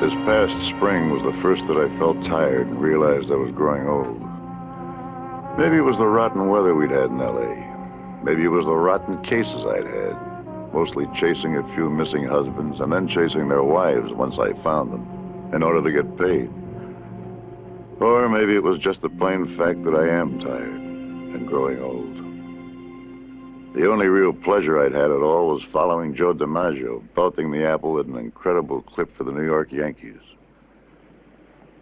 This past spring was the first that I felt tired and realized I was growing old. Maybe it was the rotten weather we'd had in L.A. Maybe it was the rotten cases I'd had, mostly chasing a few missing husbands and then chasing their wives once I found them in order to get paid. Or maybe it was just the plain fact that I am tired and growing old. The only real pleasure I'd had at all was following Joe DiMaggio, belting the apple with an incredible clip for the New York Yankees.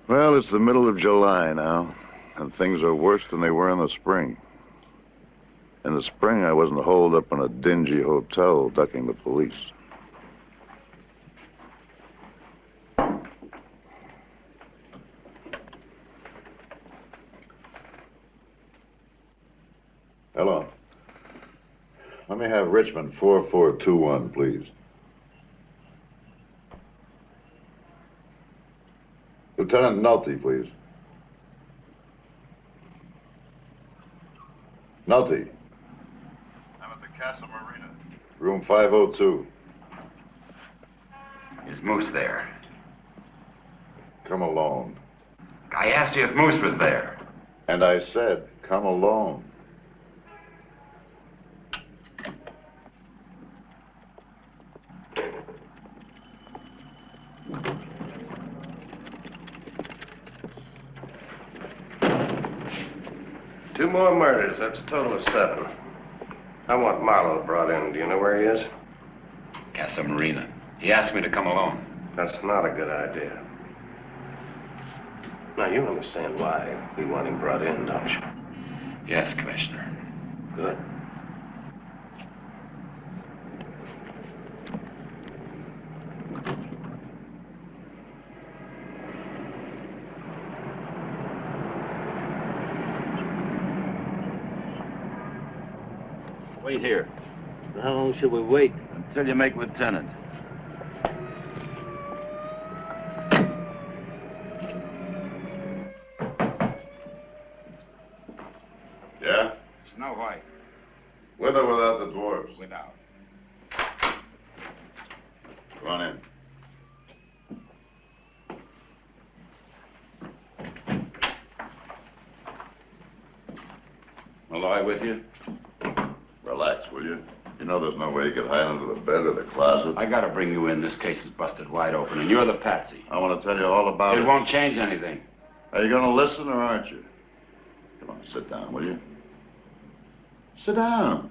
Well, it's the middle of July now, and things are worse than they were in the spring. In the spring, I wasn't holed up in a dingy hotel ducking the police. Hello. Let me have Richmond 4421, please. Lieutenant Nolte, please. Nolte. I'm at the Castle Marina. Room 502. Is Moose there? Come alone. I asked you if Moose was there. And I said, come alone. Two more murders. That's a total of 7. I want Marlowe brought in. Do you know where he is? Casa Marina. He asked me to come alone. That's not a good idea. Now, you understand why we want him brought in, don't you? Yes, Commissioner. Good. Wait here. How long should we wait? Until you make lieutenant. Yeah? Snow White. With or without the dwarves? Without. Come on in. Malloy with you? Relax, will you? You know there's no way you could hide under the bed or the closet. I gotta bring you in. This case is busted wide open, and you're the patsy. I want to tell you all about it. It won't change anything. Are you going to listen or aren't you? Come on, sit down, will you? Sit down.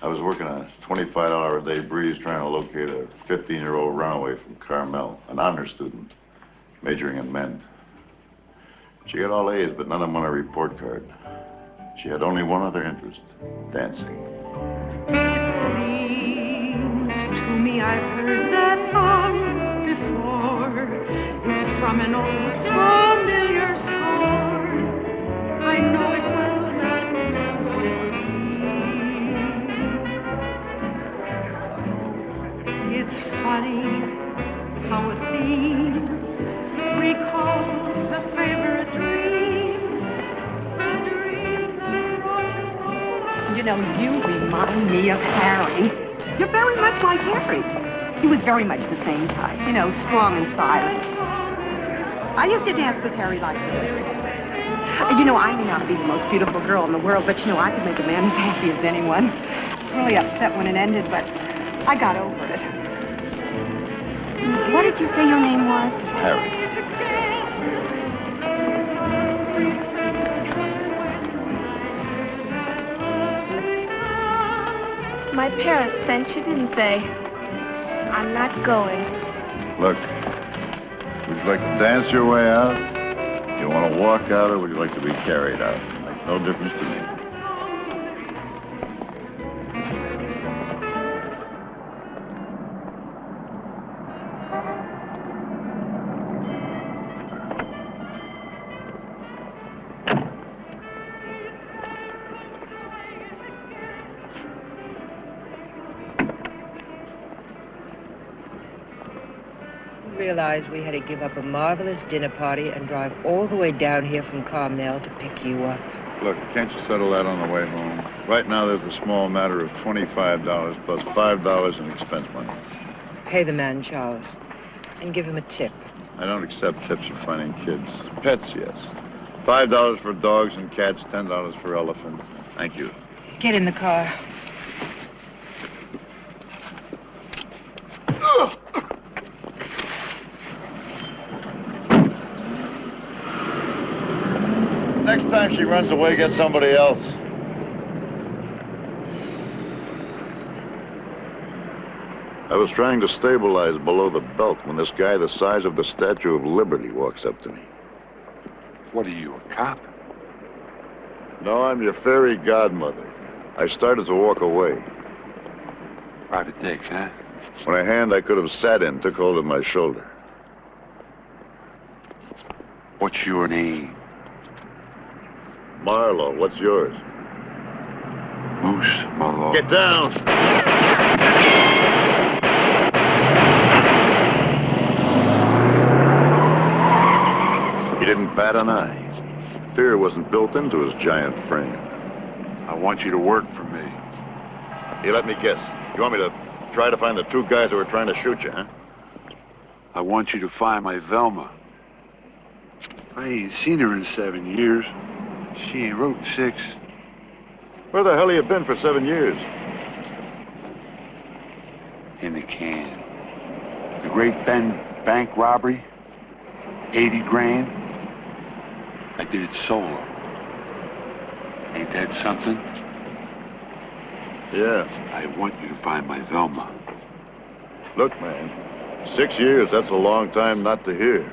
I was working a $25 a day breeze trying to locate a 15-year-old runaway from Carmel, an honor student, majoring in men. She got all A's, but none of them on a report card. She had only one other interest, dancing. It seems to me I've heard that song before. It's from an old familiar score. I know it well, that melody. It's funny how a theme recalls a favorite dream. A dream that was. You know, you remind me of Harry. You're very much like Harry. He was very much the same type, you know, strong and silent. I used to dance with Harry like this. You know, I may not be the most beautiful girl in the world, but you know, I could make a man as happy as anyone. I was really upset when it ended, but I got over it. What did you say your name was? Harry. My parents sent you, didn't they? I'm not going. Look, would you like to dance your way out? You want to walk out, or would you like to be carried out? Makes no difference to me. realize we had to give up a marvelous dinner party and drive all the way down here from Carmel to pick you up? Look, can't you settle that on the way home? Right now, there's a small matter of $25 plus $5 in expense money. Pay the man, Charles, and give him a tip. I don't accept tips for finding kids. Pets, yes. $5 for dogs and cats, $10 for elephants. Thank you. Get in the car. Next time she runs away, get somebody else. I was trying to stabilize below the belt when this guy the size of the Statue of Liberty walks up to me. What are you, a cop? No, I'm your fairy godmother. I started to walk away. Private digs, huh? When a hand I could have sat in took hold of my shoulder. What's your name? Marlowe, what's yours? Moose Malloy. Get down! He didn't bat an eye. Fear wasn't built into his giant frame. I want you to work for me. Hey, let me guess. You want me to try to find the two guys who were trying to shoot you, huh? I want you to find my Velma. I ain't seen her in 7 years. She ain't wrote in 6. Where the hell have you been for 7 years? In the can. The Great Bend bank robbery. 80 grand. I did it solo. Ain't that something? Yeah. I want you to find my Velma. Look, man, 6 years, that's a long time not to hear.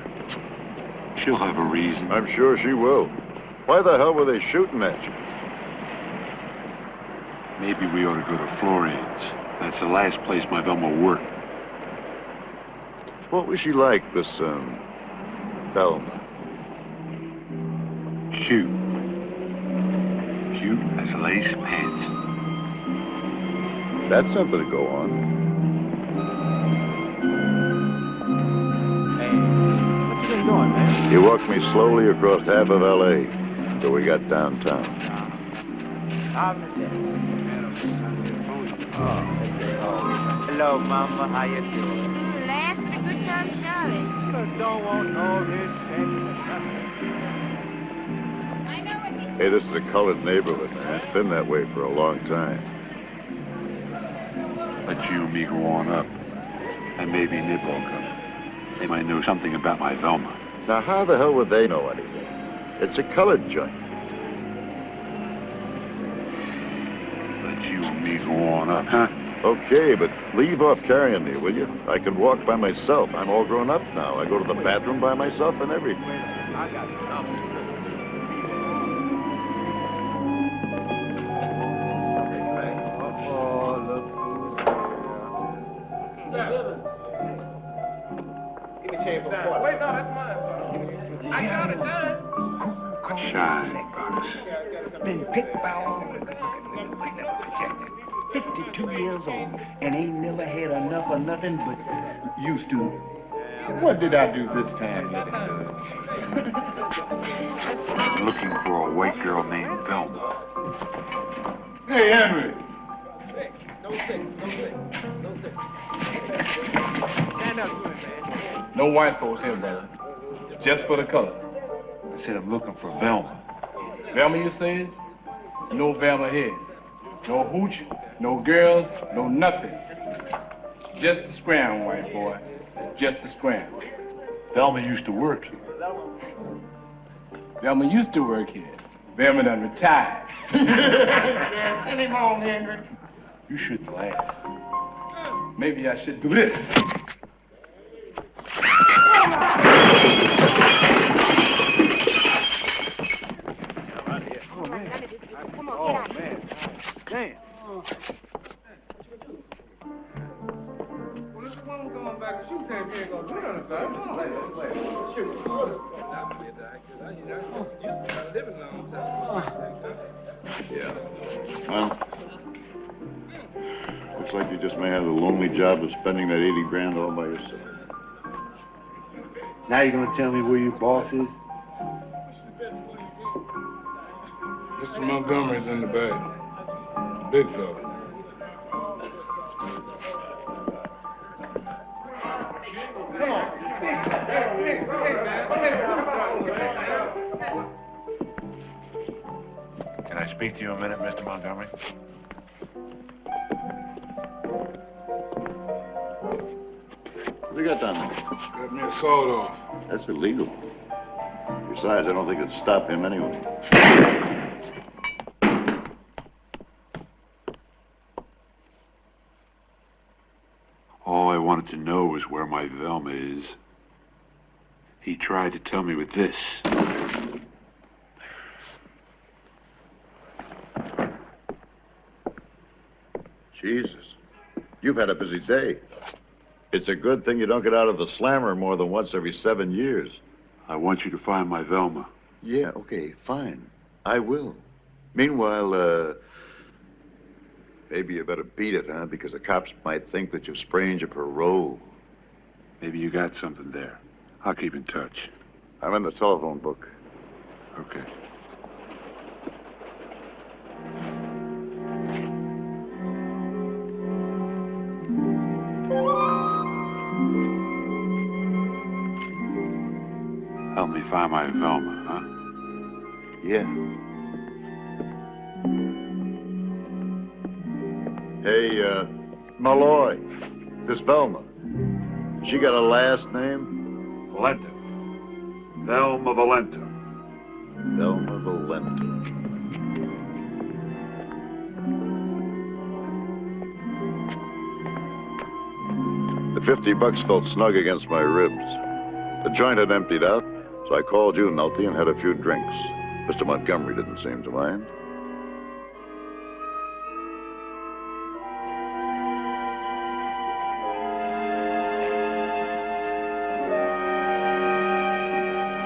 She'll have a reason. I'm sure she will. Why the hell were they shooting at you? Maybe we ought to go to Florian's. That's the last place my Velma worked. What was she like, this, Velma? Cute. Cute as lace pants. That's something to go on. Hey, what you been doing, man? He walked me slowly across half of L.A. until we got downtown. Hello, Mama. How you doing? Last a good time, Charlie. You don't want all this Hey, this is a colored neighborhood, man. It's been that way for a long time. Let you and me go on up. And maybe Nib will come. They might know something about my Velma. Now, how the hell would they know anything? It's a colored joint. Let you and me go on up, huh? Okay, but leave off carrying me, will you? I can walk by myself. I'm all grown up now. I go to the bathroom by myself and everything. I got the number. Wait, no, that's mine. I got it done. Shine, Box. Been picked by all the good-looking women never rejected. 52 years old and ain't never had enough of nothing but used to. What did I do this time? I'm looking for a white girl named Velma. Hey, Henry. No six. Stand up to it, man. No white folks here, brother. Just for the color. I said I'm looking for Velma. Velma, you says? No Velma here. No hooch, no girls, no nothing. Just a scram, white boy. Just a scram. Velma used to work here. Velma used to work here. Velma done retired. Yeah, send him on, Henry. You shouldn't laugh. Maybe I should do this. Oh, man. Damn. Well, this one going back to shoot camp, you ain't gonna do nothing, stuff. Shoot. Yeah. Well, looks like you just may have the lonely job of spending that 80 grand all by yourself. Now you gonna tell me where your boss is? Mr. Montgomery's in the bag. Big fella. Can I speak to you a minute, Mr. Montgomery? What do you got down there? Got me a sawed off. That's illegal. Besides, I don't think it'd stop him anyway. All I wanted to know was where my Velma is. He tried to tell me with this. Jesus. You've had a busy day. It's a good thing you don't get out of the slammer more than once every 7 years. I want you to find my Velma. Yeah, okay, fine. I will. Meanwhile, maybe you better beat it, huh? Because the cops might think that you've sprained your parole. Maybe you got something there. I'll keep in touch. I'm in the telephone book. Okay. Help me find my Velma, huh? Yeah. Hey, Malloy, this Velma, she got a last name? Valenta. Velma Valenta. Velma Valenta. The $50 felt snug against my ribs. The joint had emptied out, so I called you, Nulty, and had a few drinks. Mr. Montgomery didn't seem to mind.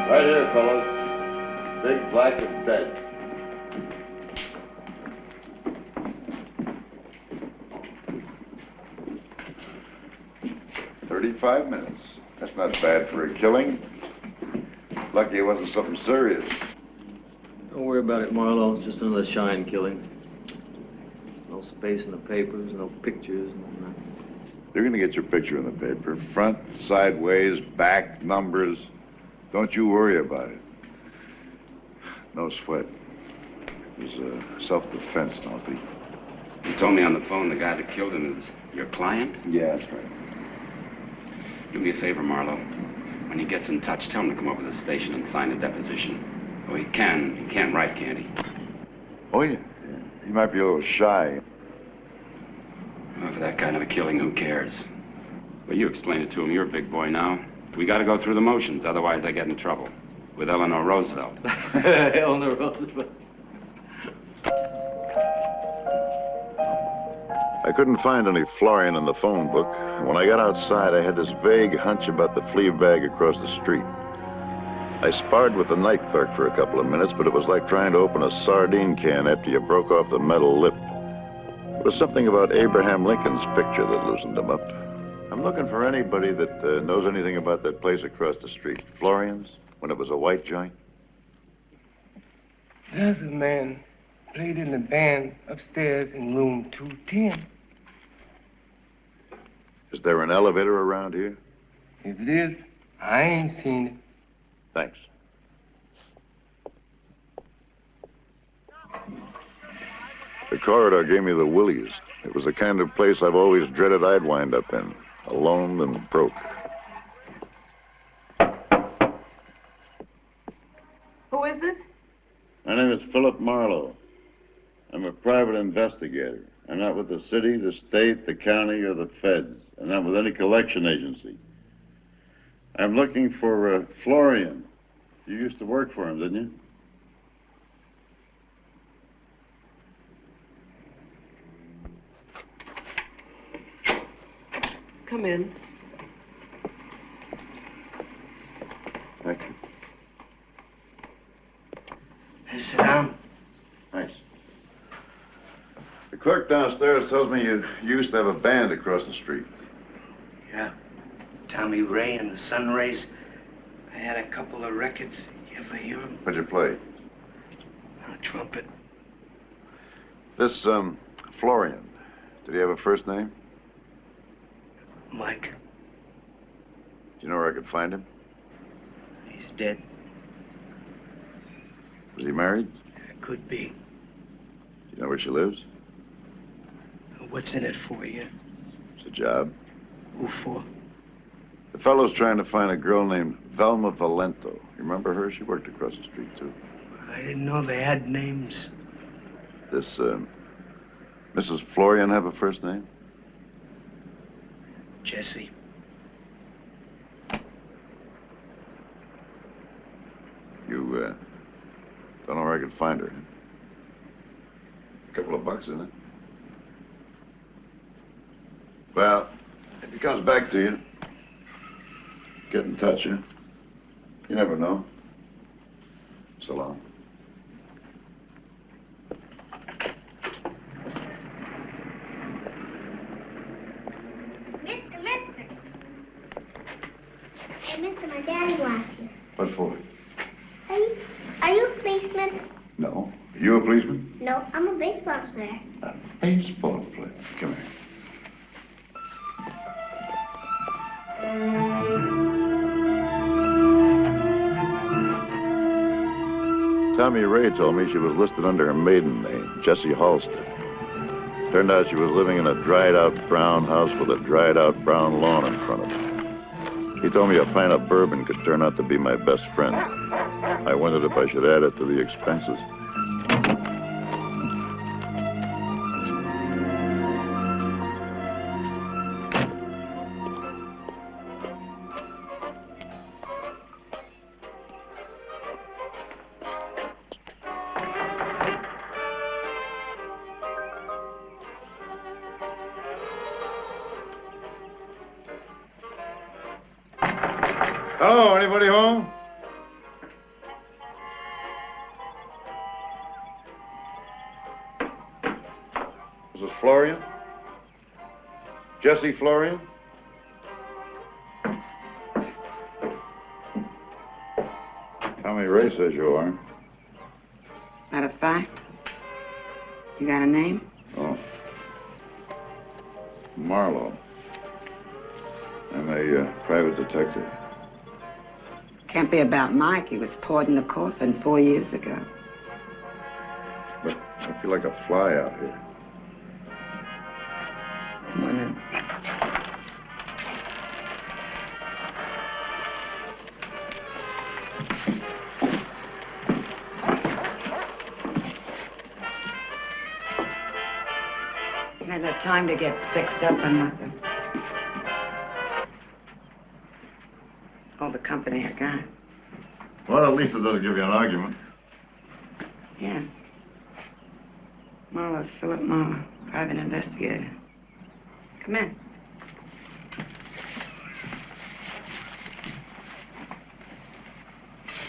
Right here, fellas. Big, black, and dead. "35 minutes. That's not bad for a killing. Lucky it wasn't something serious." Don't worry about it, Marlowe. It's just another shine killing. No space in the papers, no pictures, no nothing. You're gonna get your picture in the paper. Front, sideways, back, numbers. Don't you worry about it. No sweat. It was self-defense, Nulty. You told me on the phone the guy that killed him is your client? Yeah, that's right. Do me a favor, Marlowe. When he gets in touch, tell him to come over to the station and sign a deposition. Oh, he can't write, can't he? Oh, yeah. He might be a little shy. Well, for that kind of a killing, who cares? Well, you explain it to him. You're a big boy now. We gotta go through the motions, otherwise I get in trouble. With Eleanor Roosevelt. Eleanor Roosevelt. I couldn't find any Florian in the phone book. And when I got outside, I had this vague hunch about the flea bag across the street. I sparred with the night clerk for a couple of minutes, but it was like trying to open a sardine can after you broke off the metal lip. It was something about Abraham Lincoln's picture that loosened him up. I'm looking for anybody that knows anything about that place across the street. Florian's, when it was a white joint. There's a man played in the band upstairs in room 210. Is there an elevator around here? If it is, I ain't seen it. Thanks. The corridor gave me the willies. It was the kind of place I've always dreaded I'd wind up in, alone and broke. Who is it? My name is Philip Marlowe. I'm a private investigator. I'm not with the city, the state, the county, or the feds. I'm not with any collection agency. I'm looking for Florian. You used to work for him, didn't you? Come in. Thank you. Hey, sit down. Thanks. The clerk downstairs tells me you used to have a band across the street. Yeah. Tommy Ray and the Sun Rays. I had a couple of records. You ever hear them? What'd you play? A trumpet. This, Florian, did he have a first name? Mike. Do you know where I could find him? He's dead. Was he married? Could be. Do you know where she lives? What's in it for you? It's a job. Who for? The fellow's trying to find a girl named Velma Valento. You remember her? She worked across the street, too. I didn't know they had names. This, Mrs. Florian have a first name? Jesse. You, don't know where I could find her, huh? A couple of bucks, isn't it? Well, if he comes back to you, get in touch, huh? You never know. So long. Mister. Hey, mister, my daddy wants you. What for? Are you a policeman? No. Are you a policeman? No, I'm a baseball player. A baseball player. Come here. Tommy Ray told me she was listed under her maiden name, Jessie Halstead. Turned out she was living in a dried-out brown house with a dried-out brown lawn in front of it. He told me a pint of bourbon could turn out to be my best friend. I wondered if I should add it to the expenses. Hello, anybody home? Mrs. Florian? Jessie Florian? Tommy Ray says you are. Out of 5? You got a name? Oh. Marlowe. I'm a private detective. Can't be about Mike. He was poured in a coffin 4 years ago. But I feel like a fly out here. Come on in. I had no time to get fixed up or nothing. All the company I got. Well, at least it doesn't give you an argument. Yeah. Marlowe, Philip Marlowe, private investigator. Come in.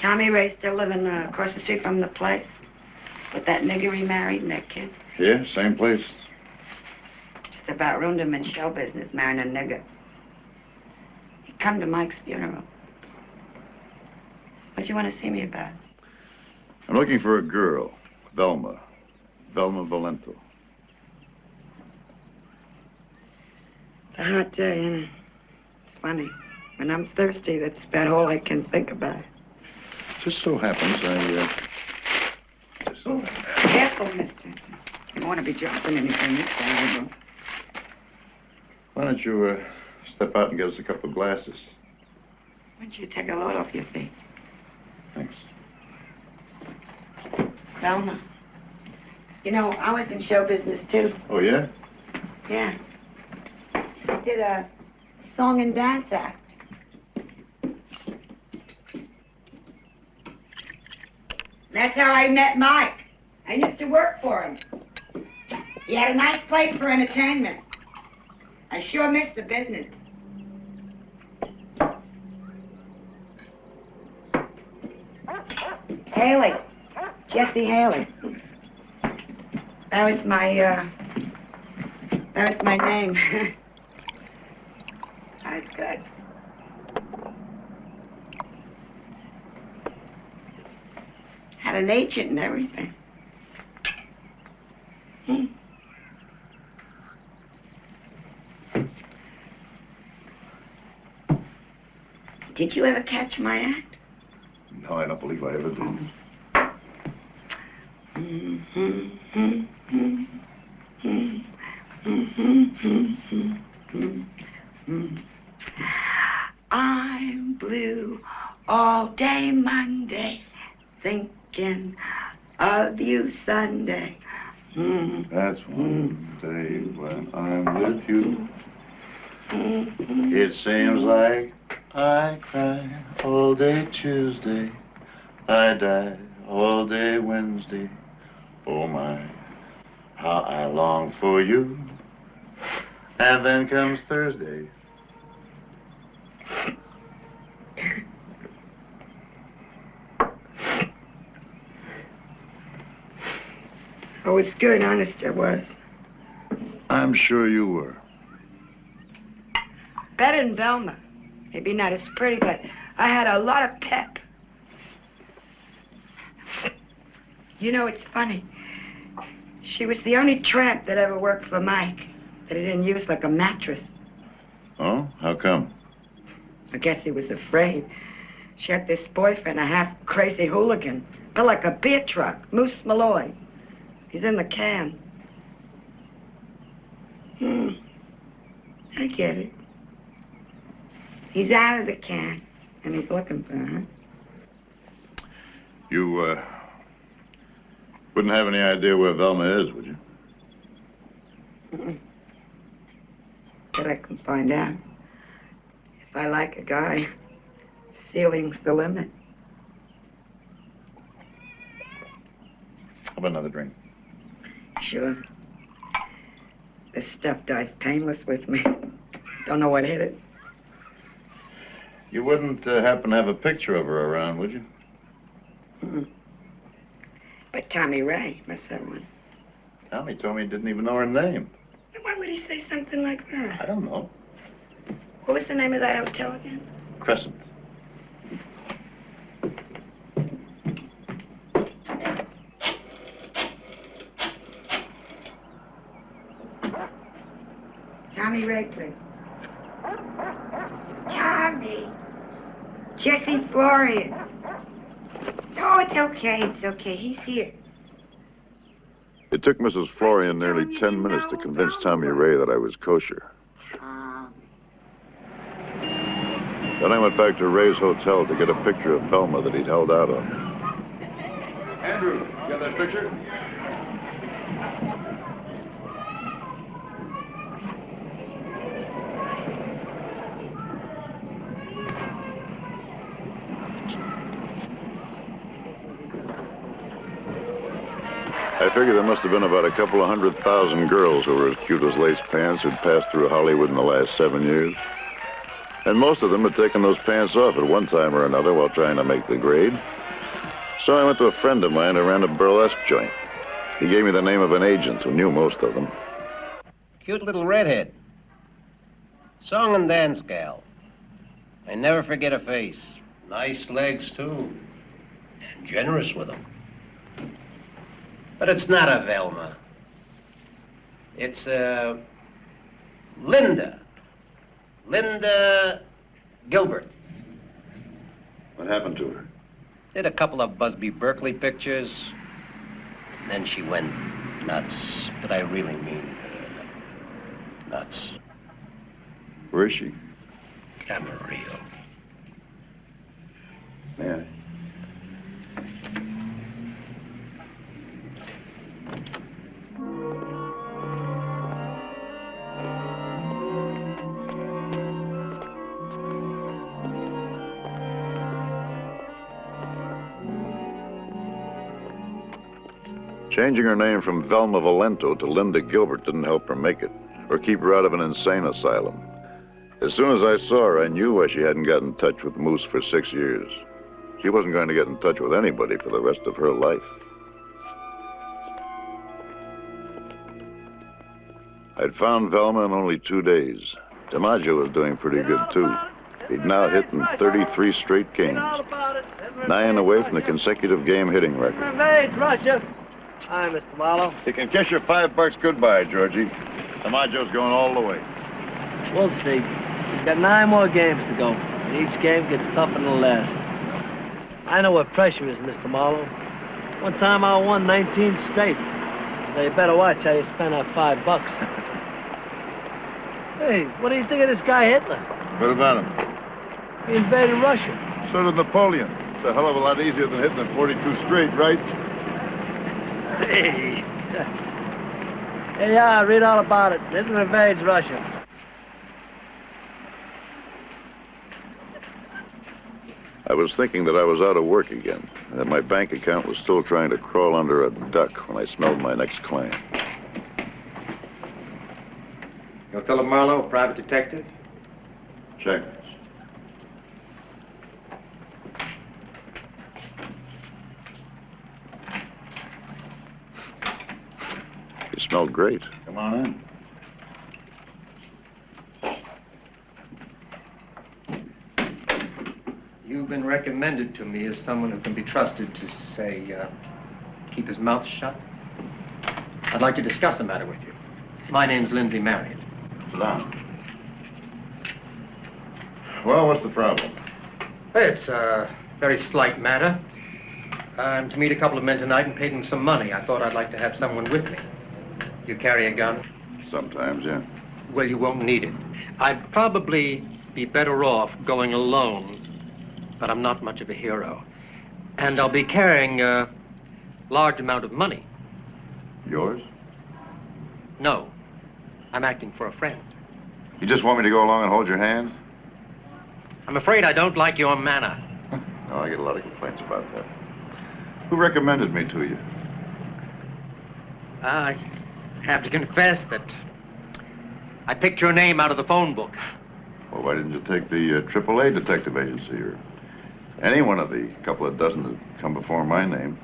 Tommy Ray still living across the street from the place? With that nigger he married and that kid? Yeah, same place. Just about ruined him in show business, marrying a nigger. He come to Mike's funeral. What you want to see me about? I'm looking for a girl, Velma. Velma Valento. It's a hot day, isn't it? It's funny. When I'm thirsty, that's about all I can think about. Just so happens Careful, mister. You don't want to be dropping anything this time. Why don't you step out and get us a couple of glasses? Why don't you take a load off your feet? Thanks. Velma. You know, I was in show business, too. Oh, yeah? Yeah. I did a song and dance act. That's how I met Mike. I used to work for him. He had a nice place for entertainment. I sure missed the business. Haley. Jessie Haley. That was my name. That was good. an agent and everything. Did you ever catch my act? No, I don't believe I ever did. I'm blue all day Monday, thinking of you Sunday. That's one day when I'm with you. It seems like I cry all day Tuesday. I die all day Wednesday. Oh my, how I long for you. And then comes Thursday. I was good, honest I was. I'm sure you were. Better than Velma. Maybe not as pretty, but I had a lot of pep. You know, it's funny. She was the only tramp that ever worked for Mike that he didn't use like a mattress. Oh? How come? I guess he was afraid. She had this boyfriend, a half-crazy hooligan, built like a beer truck, Moose Malloy. He's in the can. I get it. He's out of the can, and he's looking for her. You, wouldn't have any idea where Velma is, would you? But I can find out. If I like a guy, ceiling's the limit. How about another drink? Sure. This stuff dies painless with me. Don't know what hit it. You wouldn't happen to have a picture of her around, would you? But Tommy Ray must have one. Tommy told me he didn't even know her name. Why would he say something like that? I don't know. What was the name of that hotel again? Crescent. Tommy Ray, please. Tommy. Jesse Florian. Oh, it's okay, it's okay. He's here. It took Mrs. Florian nearly 10 minutes to convince Tommy Ray that I was kosher. Then I went back to Ray's hotel to get a picture of Velma that he'd held out on. Andrew, you got that picture? I figure there must have been about a couple of 100,000 girls who were as cute as lace pants who'd passed through Hollywood in the last 7 years. And most of them had taken those pants off at one time or another while trying to make the grade. So I went to a friend of mine who ran a burlesque joint. He gave me the name of an agent who knew most of them. Cute little redhead. Song and dance gal. I never forget her face. Nice legs, too. And generous with them. But it's not a Velma. It's Linda. Linda Gilbert. What happened to her? Did a couple of Busby Berkeley pictures. And then she went nuts. But I really mean nuts. Where is she? Camarillo. May I? Changing her name from Velma Valento to Linda Gilbert didn't help her make it, or keep her out of an insane asylum. As soon as I saw her, I knew why she hadn't gotten in touch with Moose for 6 years. She wasn't going to get in touch with anybody for the rest of her life. I'd found Velma in only 2 days. DiMaggio was doing pretty good, too. He'd now hit in 33 straight games. 9 away from the consecutive game hitting record. Revenge, Russia. Hi, Mr. Marlowe. You can kiss your $5 goodbye, Georgie. DiMaggio's going all the way. We'll see. He's got 9 more games to go, and each game gets tougher than the last. I know what pressure is, Mr. Marlowe. One time I won 19 straight, so you better watch how you spend that $5. Hey, what do you think of this guy Hitler? What about him? He invaded Russia. So did Napoleon. It's a hell of a lot easier than hitting them 42 straight, right? Hey. Hey, yeah, read all about it. Hitler invades Russia. I was thinking that I was out of work again, and that my bank account was still trying to crawl under a duck when I smelled my next client. You're Philip Marlowe, a private detective? Check. You smelled great. Come on in. You've been recommended to me as someone who can be trusted to, say, keep his mouth shut. I'd like to discuss a matter with you. My name's Lindsay Marriott. Sit down. Well, what's the problem? It's a very slight matter. I'm to meet a couple of men tonight and pay them some money. I thought I'd like to have someone with me. You carry a gun? Sometimes, yeah. Well, you won't need it. I'd probably be better off going alone, but I'm not much of a hero. And I'll be carrying a large amount of money. Yours? No, I'm acting for a friend. You just want me to go along and hold your hand? I'm afraid I don't like your manner. No, I get a lot of complaints about that. Who recommended me to you? I have to confess that I picked your name out of the phone book. Well, why didn't you take the AAA detective agency or any one of the couple of dozen that come before my name?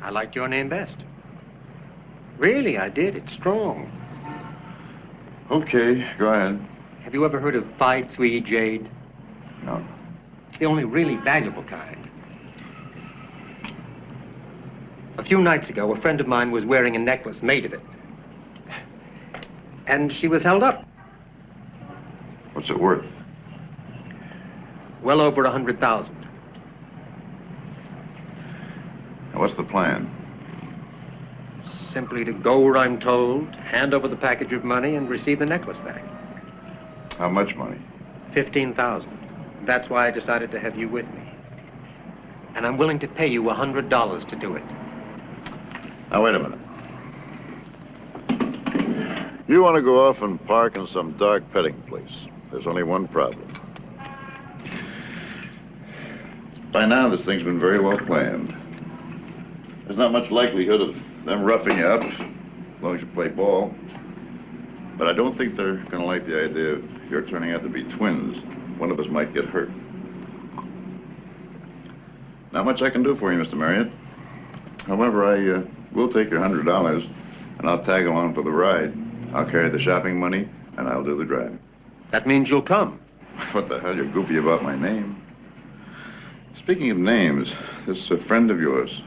I liked your name best. Really, I did. It's strong. Okay, go ahead. Have you ever heard of Phi Tsui jade? No. It's the only really valuable kind. A few nights ago, a friend of mine was wearing a necklace made of it. And she was held up. What's it worth? Well over 100,000. Now, what's the plan? Simply to go where I'm told, hand over the package of money, and receive the necklace back. How much money? 15,000. That's why I decided to have you with me. And I'm willing to pay you $100 to do it. Now, wait a minute. You want to go off and park in some dark petting place. There's only one problem. By now, this thing's been very well planned. There's not much likelihood of them roughing you up, as long as you play ball. But I don't think they're going to like the idea of your turning out to be twins. One of us might get hurt. Not much I can do for you, Mr. Marriott. However, I will take your $100, and I'll tag along for the ride. I'll carry the shopping money, and I'll do the driving. That means you'll come. What the hell? You're goofy about my name. Speaking of names, this friend of yours,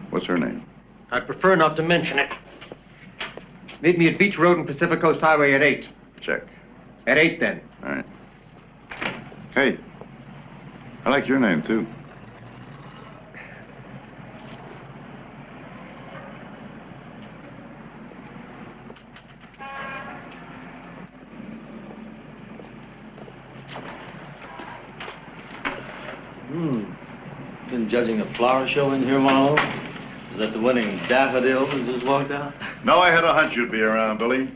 what's her name? I'd prefer not to mention it. Meet me at Beach Road and Pacific Coast Highway at 8. Check. At 8, then. All right. Hey, I like your name, too. Been judging a flower show in here, Marlowe? Is that the winning daffodil that just walked out? No, I had a hunch you'd be around, Billy.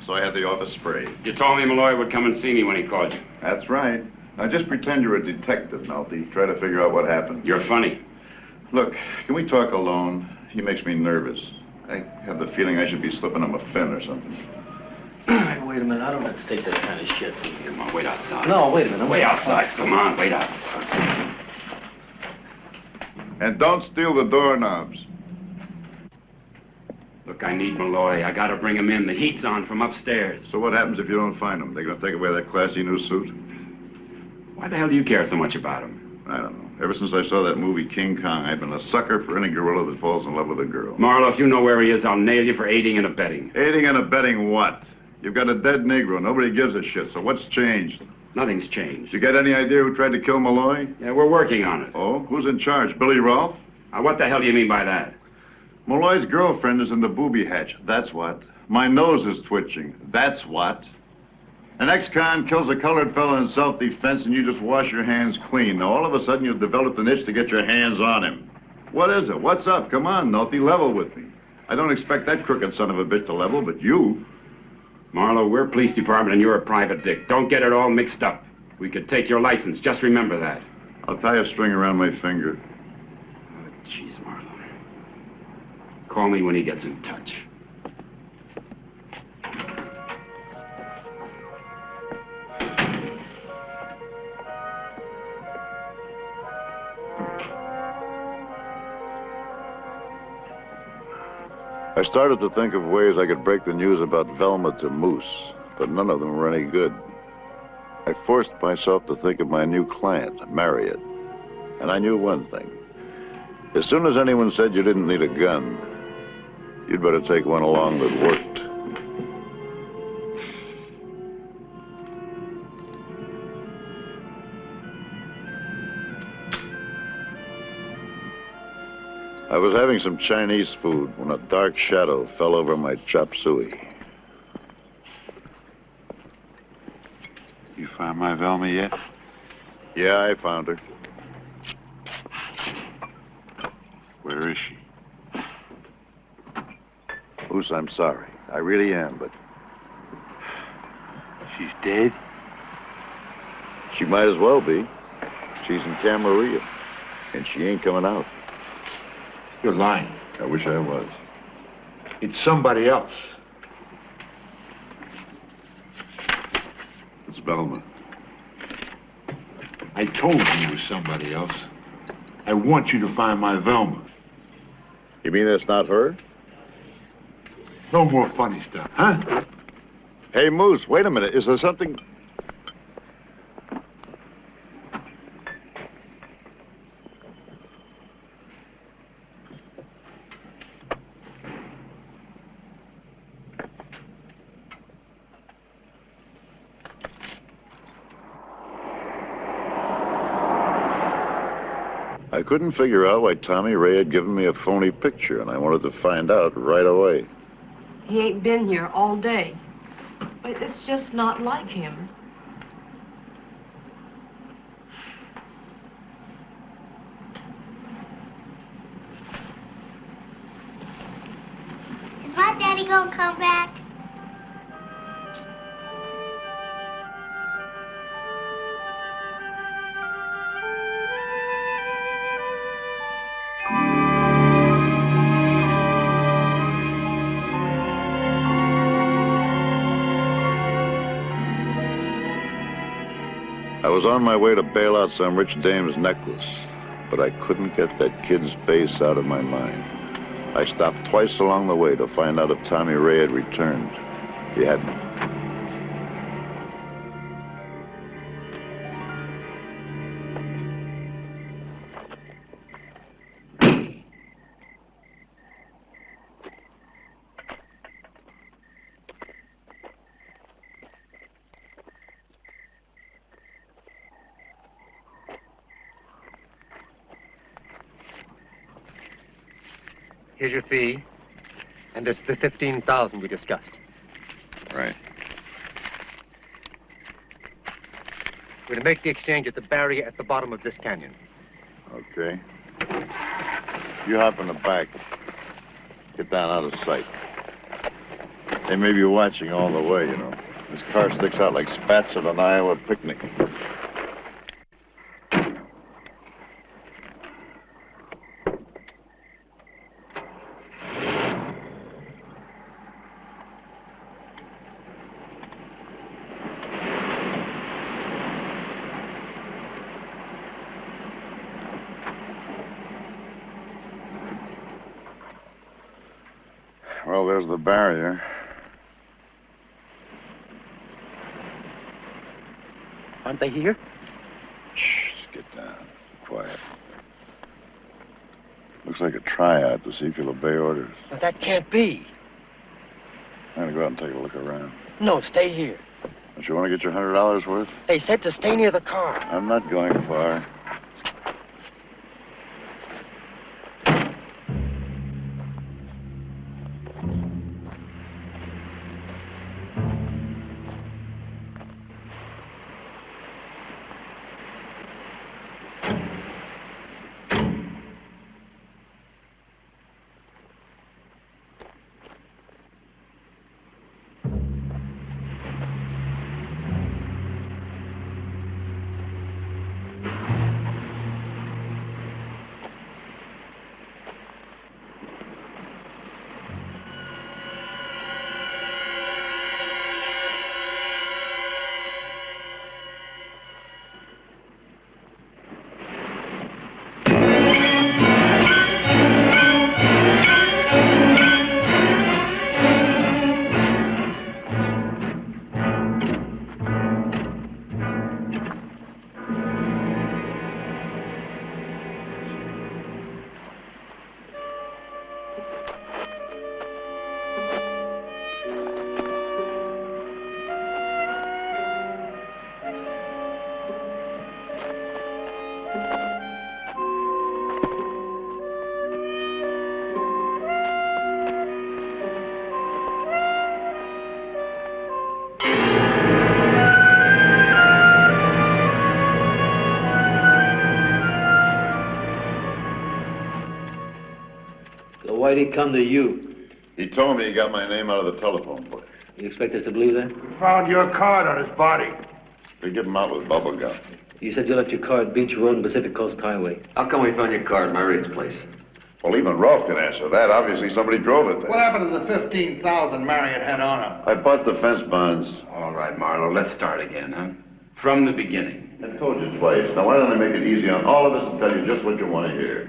So I had the office sprayed. You told me Malloy would come and see me when he called you. That's right. Now just pretend you're a detective, Melty. Try to figure out what happened. You're funny. Look, can we talk alone? He makes me nervous. I have the feeling I should be slipping him a fin or something. Hey, wait a minute. I don't have to take that kind of shit from you. Come on, wait outside. No, wait a minute. Wait outside. Come on, wait outside. And don't steal the doorknobs. Look, I need Malloy. I gotta bring him in. The heat's on from upstairs. So what happens if you don't find him? They're gonna take away that classy new suit? Why the hell do you care so much about him? I don't know. Ever since I saw that movie King Kong, I've been a sucker for any gorilla that falls in love with a girl. Marlowe, if you know where he is, I'll nail you for aiding and abetting. Aiding and abetting what? You've got a dead Negro. Nobody gives a shit. So what's changed? Nothing's changed. You got any idea who tried to kill Malloy? Yeah, we're working on it. Oh? Who's in charge? Billy Rolfe? What the hell do you mean by that? Malloy's girlfriend is in the booby hatch. That's what. My nose is twitching. That's what. An ex-con kills a colored fellow in self-defense and you just wash your hands clean. Now, all of a sudden, you've developed an itch to get your hands on him. What is it? What's up? Come on, Nolte, level with me. I don't expect that crooked son of a bitch to level, but you. Marlowe, we're police department and you're a private dick. Don't get it all mixed up. We could take your license. Just remember that. I'll tie a string around my finger. Oh, jeez, Marlowe. Call me when he gets in touch. I started to think of ways I could break the news about Velma to Moose, but none of them were any good. I forced myself to think of my new client, Marriott, and I knew one thing. As soon as anyone said you didn't need a gun, you'd better take one along that worked. I was having some Chinese food when a dark shadow fell over my chop suey. You find my Velma yet? Yeah, I found her. Where is she? Moose, I'm sorry. I really am, but She's dead? she might as well be. She's in Camarillo, and she ain't coming out. You're lying. I wish I was. It's somebody else. It's Velma. I told you it was somebody else. I want you to find my Velma. You mean it's not her? No more funny stuff, huh? Hey, Moose, wait a minute. Is there something... I couldn't figure out why Tommy Ray had given me a phony picture, and I wanted to find out right away. He ain't been here all day. But it's just not like him. Is my daddy gonna come back? I was on my way to bail out some rich dame's necklace, but I couldn't get that kid's face out of my mind. I stopped twice along the way to find out if Tommy Ray had returned. He hadn't. Here's your fee, and it's the 15,000 we discussed. Right. We're to make the exchange at the barrier at the bottom of this canyon. Okay. You hop in the back. Get down out of sight. They may be watching all the way, you know. This car sticks out like spats at an Iowa picnic. Well, there's the barrier. Aren't they here? Shh, just get down. quiet. Looks like a tryout to see if you'll obey orders. But that can't be. I'm gonna go out and take a look around. No, stay here. Don't you want to get your $100 worth? They said to stay near the car. I'm not going far. Why'd he come to you? He told me he got my name out of the telephone book. You expect us to believe that? We found your card on his body. They give him out with bubble gum. You said you left your car at Beach Road and Pacific Coast Highway. How come we found your car at Marriott's place? Well, even Rolf can answer that. Obviously, somebody drove it there. What happened to the 15,000 Marriott had on him? I bought the fence bonds. All right, Marlowe, let's start again, huh? From the beginning. I told you twice. Now, why don't I make it easy on all of us and tell you just what you want to hear?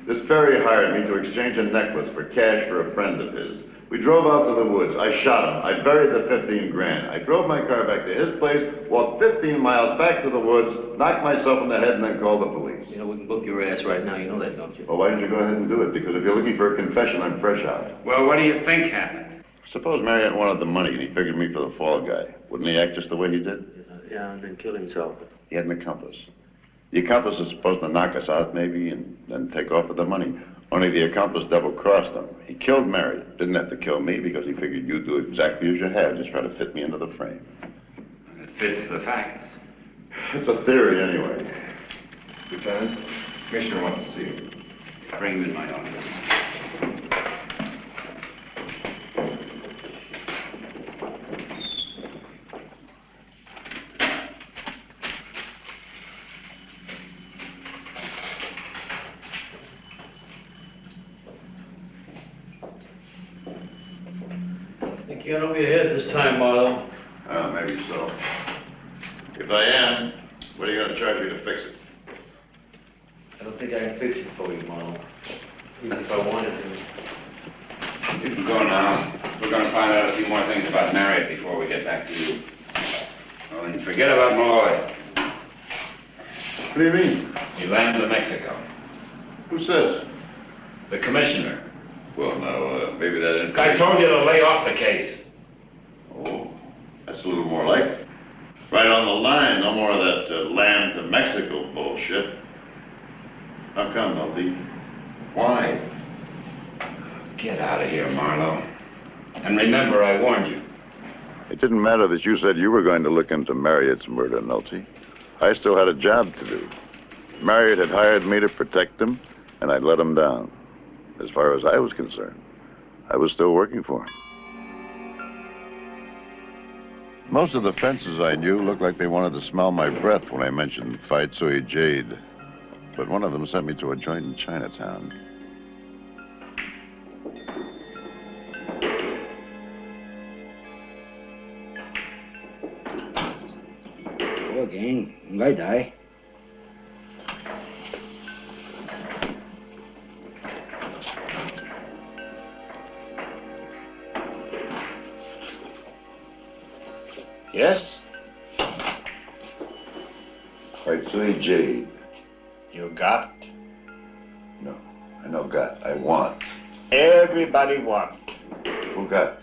This ferry hired me to exchange a necklace for cash for a friend of his. We drove out to the woods. I shot him. I buried the 15 grand. I drove my car back to his place, walked 15 miles back to the woods, knocked myself in the head, and then called the police. You know, we can book your ass right now. You know that, don't you? Well, why didn't you go ahead and do it? Because if you're looking for a confession, I'm fresh out. Well, what do you think happened? Suppose Marriott wanted the money and he figured me for the fall guy. Wouldn't he act just the way he did? Yeah, and then kill himself. He had an accomplice. The accomplice is supposed to knock us out, maybe, and then take off with the money. Only the accomplice double-crossed him. He killed Marriott. Didn't have to kill me because he figured you'd do exactly as you have, just try to fit me into the frame. It fits the facts. It's a theory, anyway. Lieutenant, Commissioner wants to see you. Bring him in my office. Get over your head this time, Marlowe. Maybe so. If I am, what are you going to charge me to fix it? I don't think I can fix it for you, Marlowe. Even if I wanted to. You can go now. We're going to find out a few more things about Marriott before we get back to you. Well, then forget about Malloy. What do you mean? He landed in Mexico. Who says? The commissioner. Well, now, maybe that... I told you to lay off the case. Oh, that's a little more like it. Right on the line, no more of that land to Mexico bullshit. How come, LD? Why? Get out of here, Marlowe. And remember, I warned you. It didn't matter that you said you were going to look into Marriott's murder, Nolte. I still had a job to do. Marriott had hired me to protect him, and I'd let him down. As far as I was concerned, I was still working for him. Most of the fences I knew looked like they wanted to smell my breath when I mentioned Phi Tsui Jade. But one of them sent me to a joint in Chinatown. Okay, ngay tại. Yes? Phi Tsui Jade. You got? No, I know got. I want. Everybody want. Who got?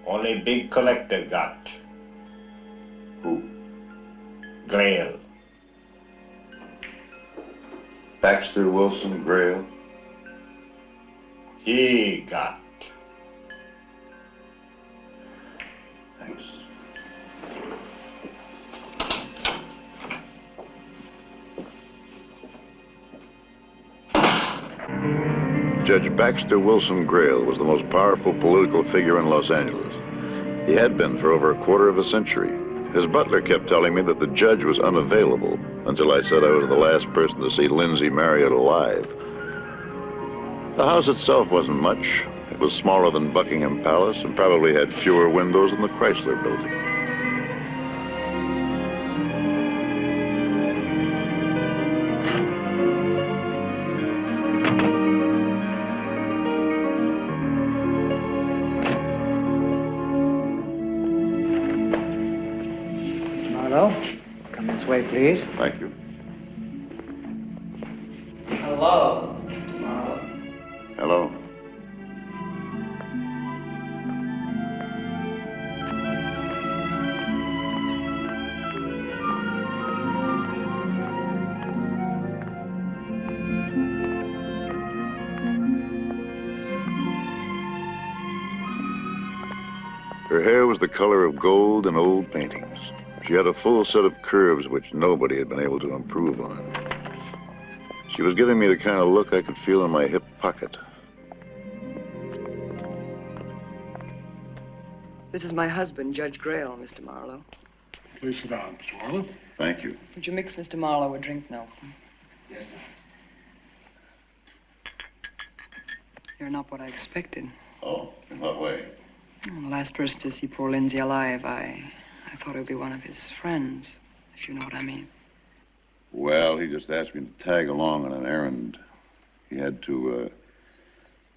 Only big collector got. Who? Grail. Baxter Wilson Grail? He got. Thanks. Judge Baxter Wilson Grail was the most powerful political figure in Los Angeles. He had been for over a quarter of a century. His butler kept telling me that the judge was unavailable until I said I was the last person to see Lindsay Marriott alive. The house itself wasn't much. It was smaller than Buckingham Palace and probably had fewer windows than the Chrysler Building. Come this way, please. Thank you. Hello, Mr. Marlowe. Hello. Her hair was the color of gold in old paintings. She had a full set of curves which nobody had been able to improve on. She was giving me the kind of look I could feel in my hip pocket. This is my husband, Judge Grail, Mr. Marlowe. Please sit down, Mr. Marlowe. Thank you. Would you mix Mr. Marlowe a drink, Nelson? Yes, sir. You're not what I expected. Oh, in what way? Well, the last person to see poor Lindsay alive, I thought it would be one of his friends, if you know what I mean. Well, he just asked me to tag along on an errand. He had to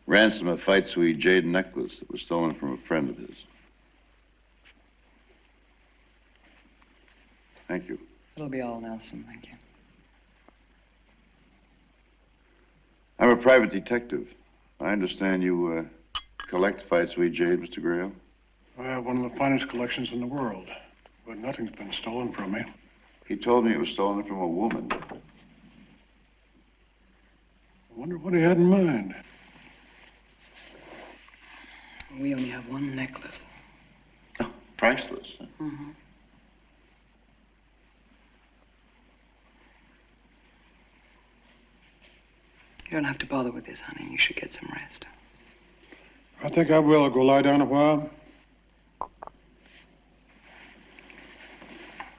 ransom a fight suite jade necklace that was stolen from a friend of his. Thank you. It'll be all, Nelson. Thank you. I'm a private detective. I understand you collect fight suite jade, Mr. Grail? I have one of the finest collections in the world, but nothing's been stolen from me. He told me it was stolen from a woman. I wonder what he had in mind. We only have one necklace. Oh, priceless. Huh? Mm-hmm. You don't have to bother with this, honey. You should get some rest. I think I will. I'll go lie down a while.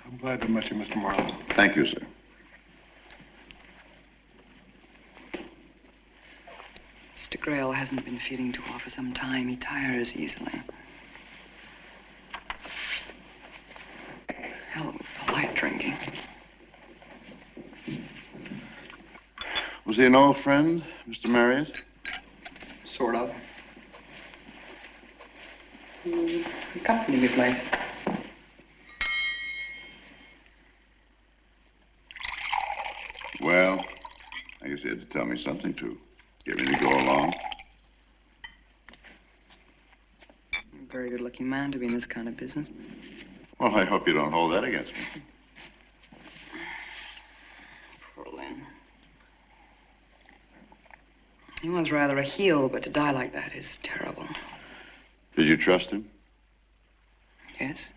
I'm glad to meet you, Mr. Marlowe. Thank you, sir. Mr. Grail hasn't been feeling too well for some time. He tires easily. Hell of polite drinking. Was he an old friend, Mr. Marriott? Sort of. He accompanied me places. Well, I guess you had to tell me something to get me to go along. You're a very good-looking man to be in this kind of business. Well, I hope you don't hold that against me. Poor Lynn. He was rather a heel, but to die like that is terrible. Did you trust him? Yes.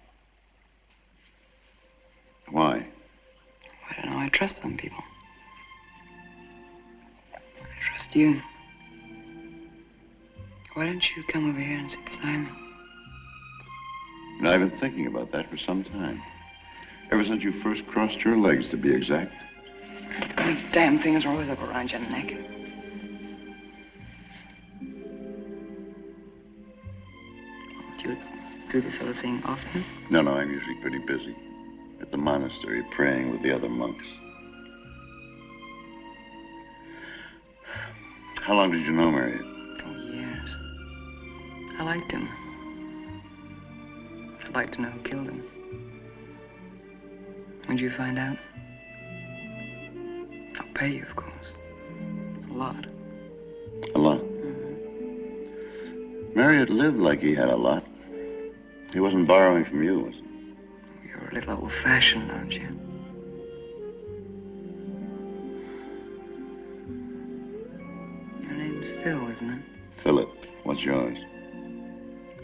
Why? I don't know. I trust some people. I trust you. Why don't you come over here and sit beside me? You know, I've been thinking about that for some time. Ever since you first crossed your legs, to be exact. These damn things are always up around your neck. Do you do this sort of thing often? No, I'm usually pretty busy. At the monastery, praying with the other monks. How long did you know Marriott? Oh, years. I liked him. I'd like to know who killed him. When did you find out? Oh, pay you, of course. A lot. A lot. Marriott lived like he had a lot. He wasn't borrowing from you, was he? You're a little old-fashioned, aren't you? Your name's Phil, isn't it? Philip, what's yours?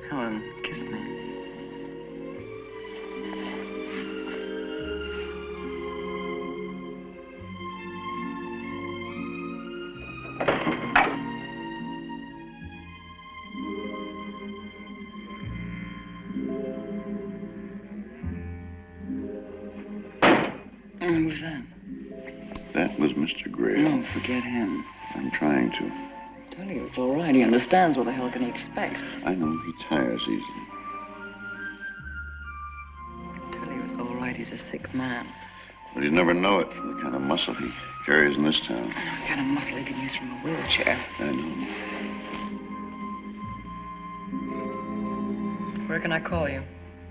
Helen, kiss me. Who's that? That was Mr. Gray. No, forget him. I'm trying to. Tell you, it's all right. He understands. What the hell can he expect? I know he tires easily. Tell you, it's all right. He's a sick man. But he'd never know it from the kind of muscle he carries in this town. The kind of muscle he can use from a wheelchair. I know. Where can I call you?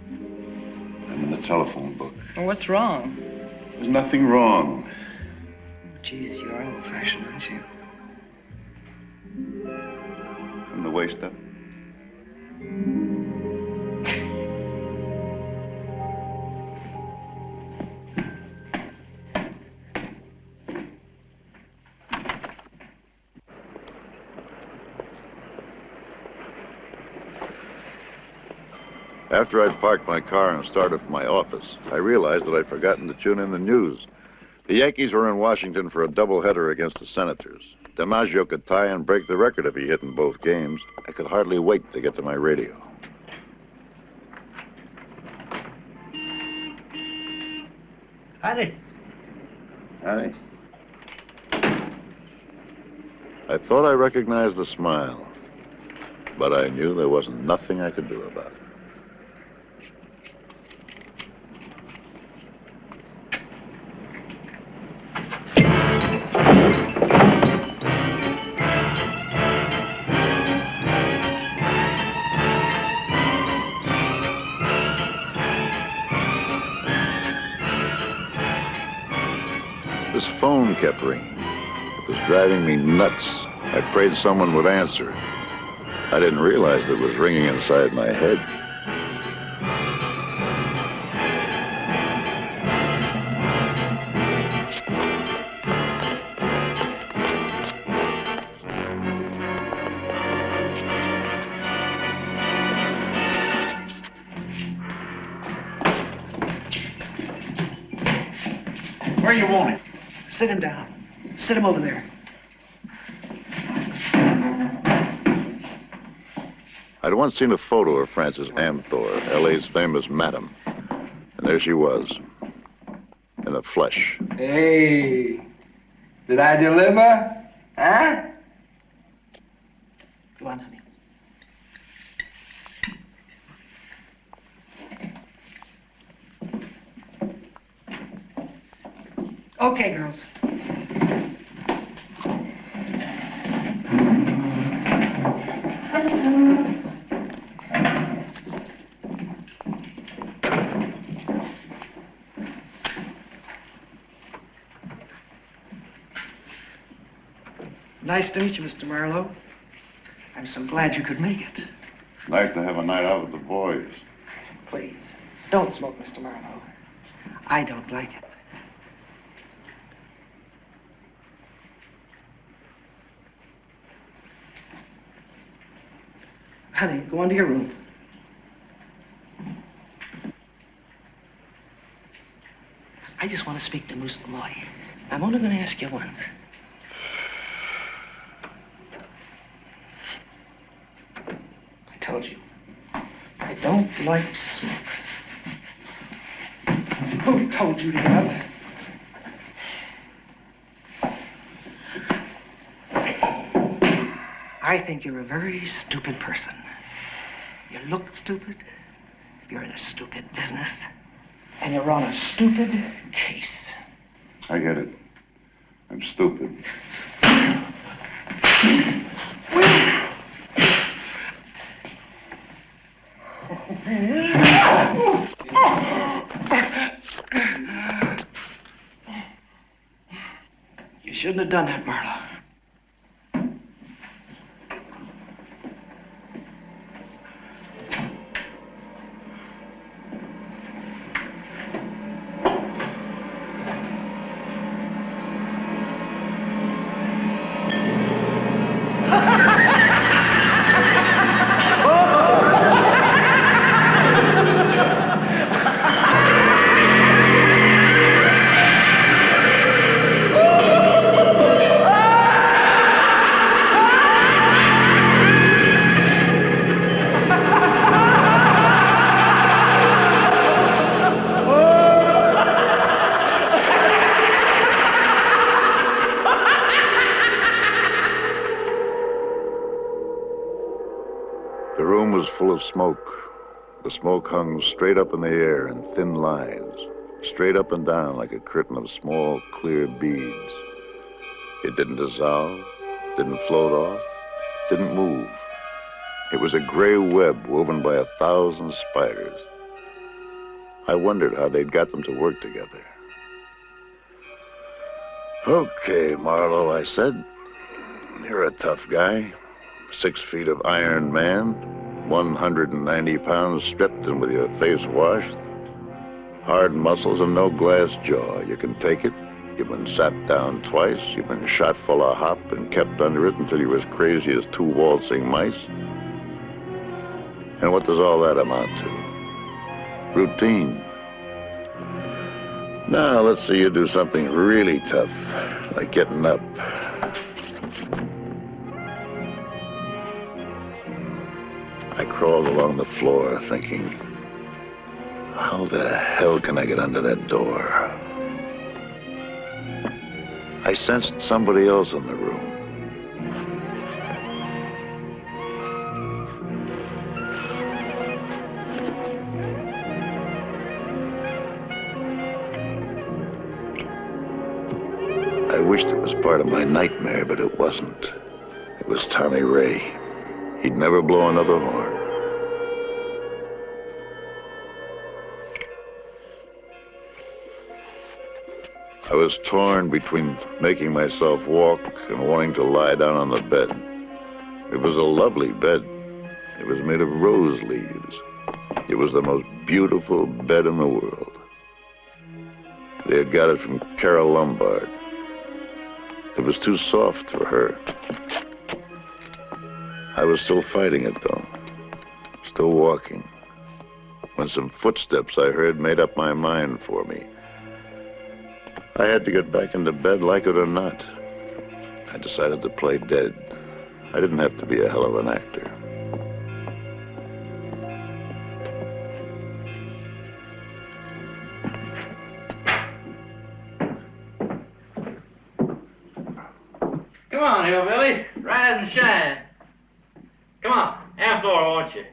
I'm in the telephone book. Well, what's wrong? There's nothing wrong. Geez, you are old-fashioned, aren't you? From the waist up. After I'd parked my car and started for my office, I realized that I'd forgotten to tune in the news. The Yankees were in Washington for a doubleheader against the Senators. DiMaggio could tie and break the record if he hit in both games. I could hardly wait to get to my radio. Howdy. Howdy. I thought I recognized the smile, but I knew there wasn't nothing I could do about it. This phone kept ringing. It was driving me nuts. I prayed someone would answer. I didn't realize it was ringing inside my head. Where you want it? Sit him down. Sit him over there. I'd once seen a photo of Frances Amthor, L.A.'s famous madam. And there she was, in the flesh. Hey, did I deliver? Huh? Go on, honey. Okay, girls. Nice to meet you, Mr. Marlowe. I'm so glad you could make it. Nice to have a night out with the boys. Please, don't smoke, Mr. Marlowe. I don't like it. Honey, go into your room. I just want to speak to Moose Malloy. I'm only going to ask you once. I told you, I don't like smoke. Who told you to get up? I think you're a very stupid person. You look stupid, you're in a stupid business, and you're on a stupid case. I get it. I'm stupid. You shouldn't have done that, Marlowe. The room was full of smoke. The smoke hung straight up in the air in thin lines, straight up and down like a curtain of small, clear beads. It didn't dissolve, didn't float off, didn't move. It was a gray web woven by 1,000 spiders. I wondered how they'd got them to work together. "Okay, Marlowe," I said. "You're a tough guy. 6 feet of Iron Man, 190 pounds stripped and with your face washed. Hard muscles and no glass jaw. You can take it. You've been sat down twice. You've been shot full of hop and kept under it until you were as crazy as 2 waltzing mice. And what does all that amount to? Routine. Now let's see you do something really tough, like getting up." I crawled along the floor thinking, how the hell can I get under that door? I sensed somebody else in the room. I wished it was part of my nightmare, but it wasn't. It was Tommy Ray. He'd never blow another horn. I was torn between making myself walk and wanting to lie down on the bed. It was a lovely bed. It was made of rose leaves. It was the most beautiful bed in the world. They had got it from Carol Lombard. It was too soft for her. I was still fighting it, though, still walking, when some footsteps I heard made up my mind for me. I had to get back into bed, like it or not. I decided to play dead. I didn't have to be a hell of an actor. Come on, hillbilly. Rise and shine. Come on, outdoor, won't you?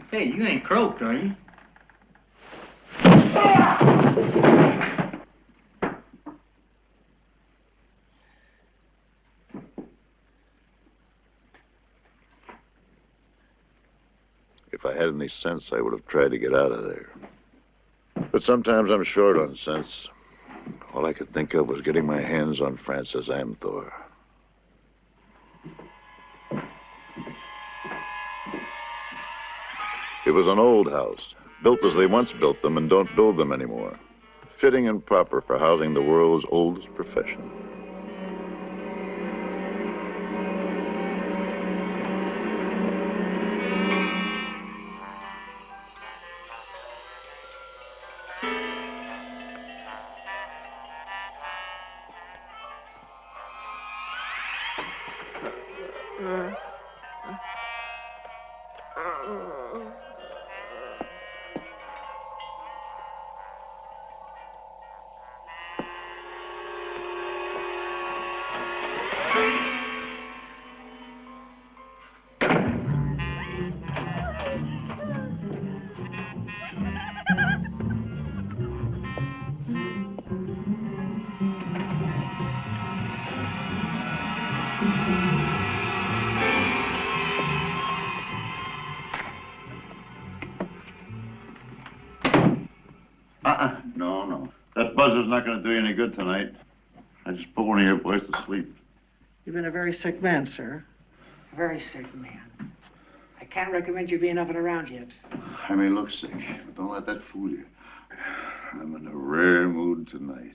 Hey, you ain't croaked, are you? If I had any sense, I would have tried to get out of there. But sometimes I'm short on sense. All I could think of was getting my hands on Francis Amthor. It was an old house, built as they once built them and don't build them anymore. Fitting and proper for housing the world's oldest profession. not going to do you any good tonight. I just put one of your boys to sleep. You've been a very sick man, sir. A very sick man. I can't recommend you being up and around yet. I may look sick, but don't let that fool you. I'm in a rare mood tonight.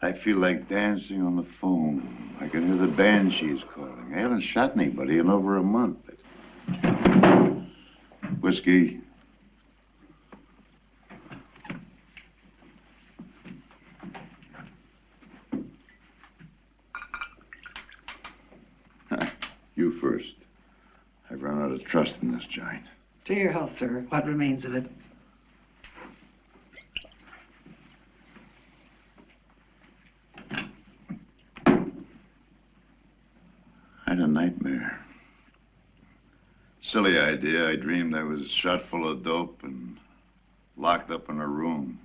I feel like dancing on the phone. I can hear the banshees calling. I haven't shot anybody in over a month. Whiskey. You first. I've run out of trust in this joint. To your health, sir. What remains of it? I had a nightmare. Silly idea. I dreamed I was shot full of dope and locked up in a room.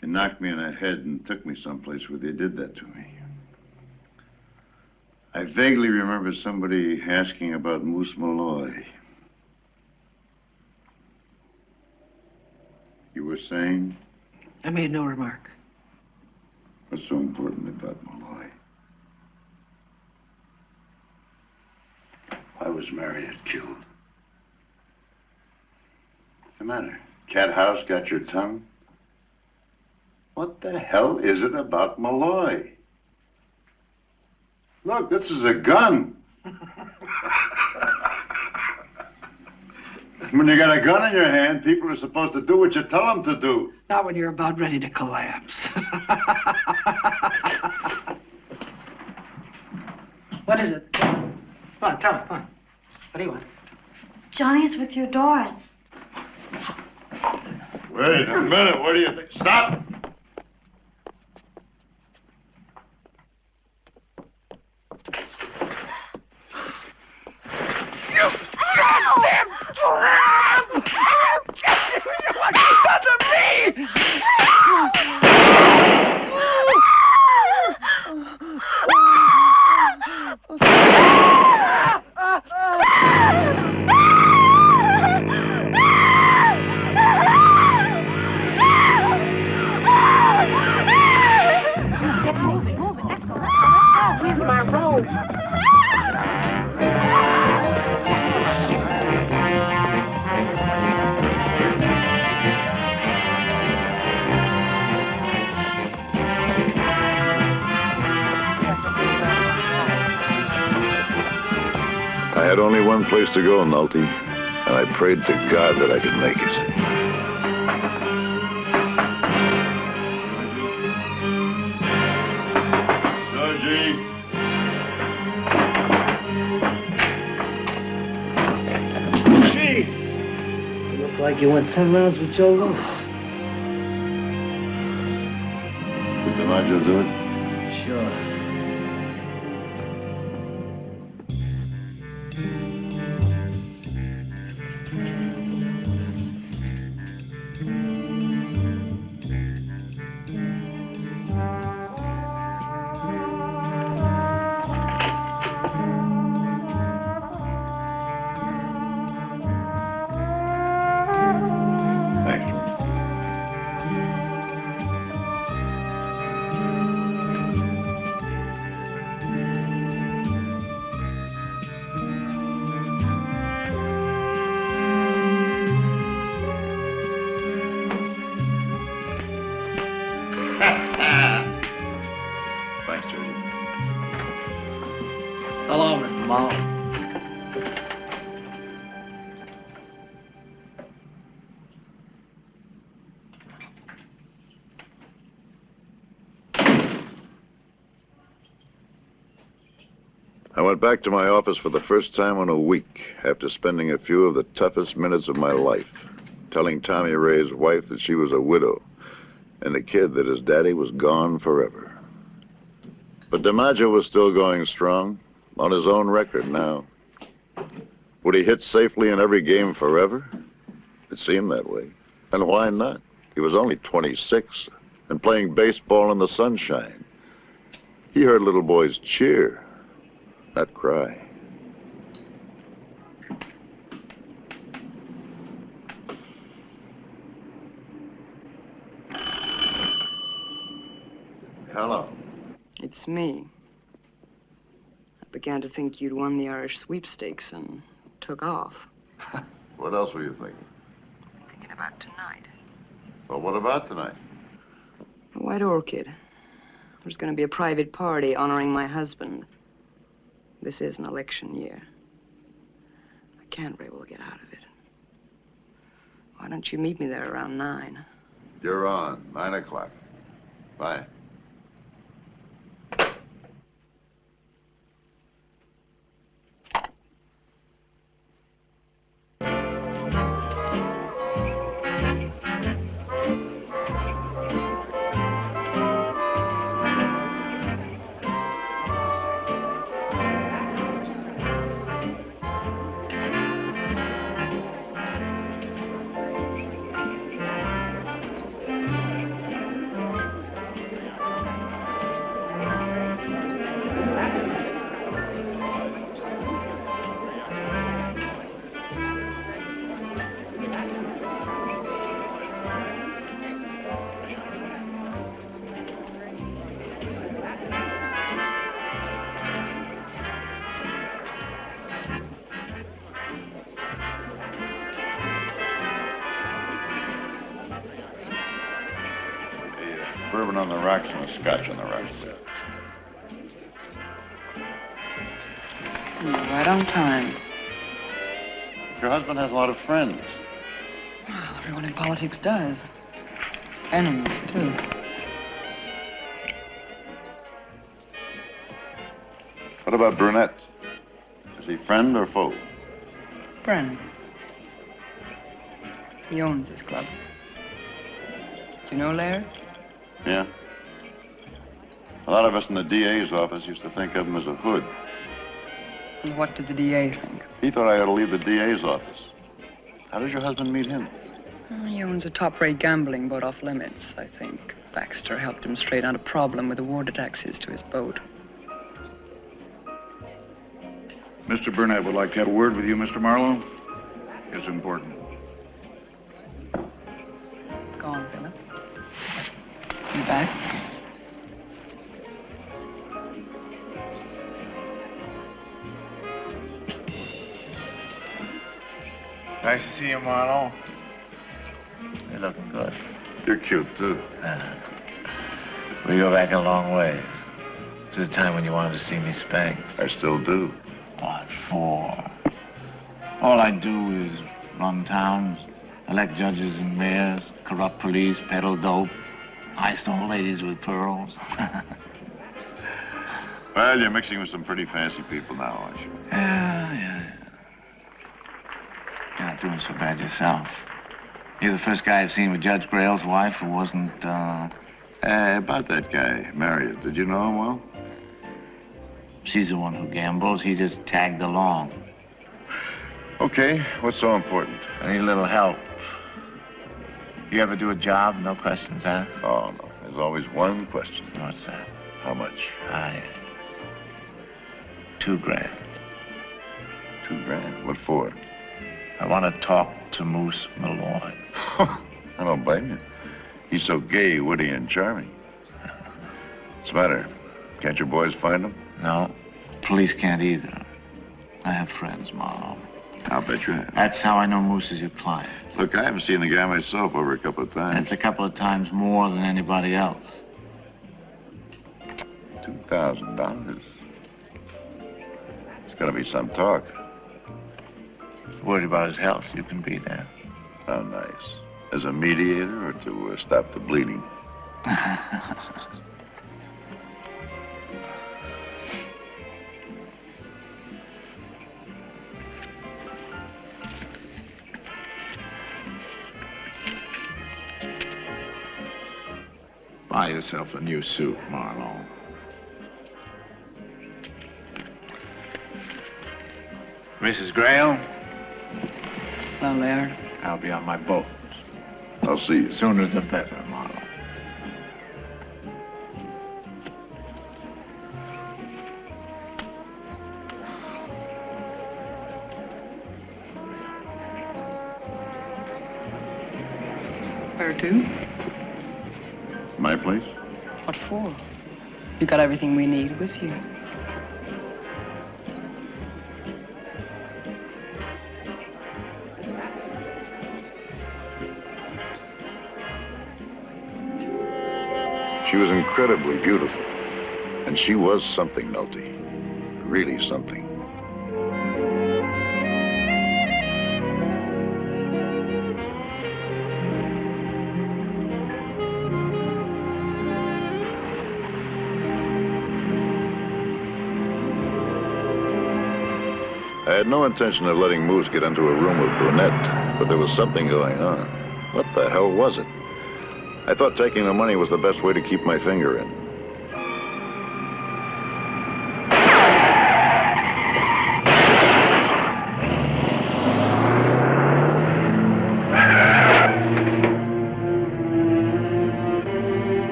They knocked me in the head and took me someplace where they did that to me. I vaguely remember somebody asking about Moose Malloy. You were saying? I made no remark. What's so important about Malloy? I was married and killed. What's the matter? Cat house got your tongue? What the hell is it about Malloy? Look, this is a gun. When you got a gun in your hand, people are supposed to do what you tell them to do. Not when you're about ready to collapse. What is it? Come on, tell me, come on. What do you want? Johnny's with your Doris. Wait a minute, what do you think? Stop! What you done to me? Get moving, moving. Let's go, let's go, let's go. Where's my robe? I had only one place to go, Nulty, and I prayed to God that I could make it. Georgie. Jeez! You look like you went 10 rounds with Joe Louis. Did DiMaggio do it? Sure. Thanks, Georgie. So long, Mr. Marlowe. I went back to my office for the first time in a week after spending a few of the toughest minutes of my life, telling Tommy Ray's wife that she was a widow and the kid that his daddy was gone forever. But DiMaggio was still going strong, on his own record now. Would he hit safely in every game forever? It seemed that way. And why not? He was only 26 and playing baseball in the sunshine. He heard little boys cheer, not cry. It's me. I began to think you'd won the Irish sweepstakes and took off. What else were you thinking? Thinking about tonight. Well, what about tonight? A White Orchid. There's going to be a private party honoring my husband. This is an election year. I can't very well get out of it. Why don't you meet me there around 9? You're on. 9 o'clock. Bye. Bourbon on the rocks and a scotch on the rocks. You're right on time. Your husband has a lot of friends. Well, everyone in politics does. Enemies, too. What about Brunette? Is he friend or foe? Friend. He owns this club. Do you know Larry? Yeah. A lot of us in the DA's office used to think of him as a hood. And what did the DA think? He thought I ought to leave the DA's office. How did your husband meet him? He owns a top-rate gambling boat off limits, I think. Baxter helped him straighten out a problem with the war taxes to his boat. Mr. Burnett would like to have a word with you, Mr. Marlowe. It's important. Go on, Philip. You back? Nice to see you, Marlowe. You're looking good. You're cute, too. We go back a long way. To the time when you wanted to see me spanked. I still do. What for? All I do is run towns, elect judges and mayors, corrupt police, peddle dope, ice old ladies with pearls. Well, you're mixing with some pretty fancy people now, aren't you? Yeah. You're not doing so bad yourself. You're the first guy I've seen with Judge Grail's wife who wasn't, about that guy, Marriott. Did you know him well? She's the one who gambles. He just tagged along. Okay, what's so important? I need a little help. You ever do a job, no questions asked? Oh, no. There's always one question. What's that? How much? $2,000. $2,000? What for? I want to talk to Moose Malloy. I don't blame you. He's so gay, witty, and charming. What's the matter? Can't your boys find him? No, police can't either. I have friends, Marlowe. I'll bet you have. That's how I know Moose is your client. Look, I haven't seen the guy myself over a couple of times. It's a couple of times more than anybody else. $2,000. It's gonna be some talk. Worried about his health, you can be there. How nice. As a mediator or to stop the bleeding? Buy yourself a new suit, Marlowe. Mrs. Grail? Hello, Laird. I'll be on my boat. I'll see you. Sooner the better, Marlowe. Where to? My place? What for? You got everything we need. It was here. She was incredibly beautiful. And she was something, Nolte. Really something. I had no intention of letting Moose get into a room with Brunette, but there was something going on. What the hell was it? I thought taking the money was the best way to keep my finger in.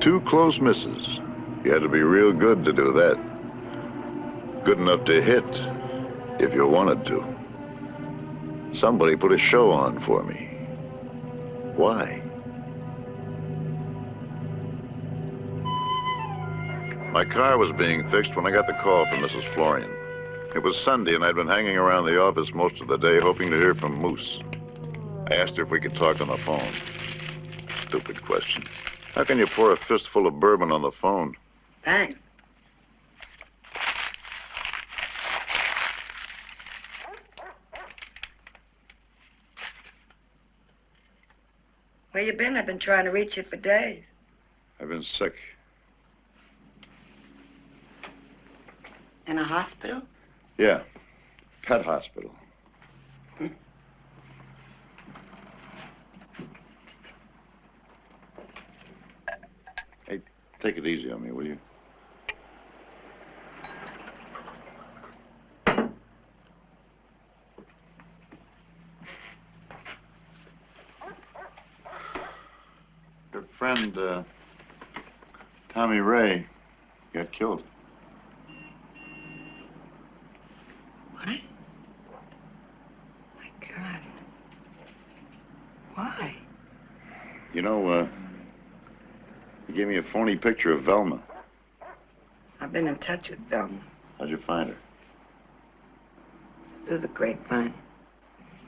Two close misses. You had to be real good to do that. Good enough to hit, if you wanted to. Somebody put a show on for me. Why? My car was being fixed when I got the call from Mrs. Florian. It was Sunday, and I'd been hanging around the office most of the day, hoping to hear from Moose. I asked her if we could talk on the phone. Stupid question. How can you pour a fistful of bourbon on the phone? Thanks. Where you been? I've been trying to reach you for days. I've been sick. In a hospital? Yeah. Pet hospital. Hey, take it easy on me, will you? Your friend, Tommy Ray, got killed. What? My God. Why? You know, he gave me a phony picture of Velma. I've been in touch with Velma. How'd you find her? Through the grapevine.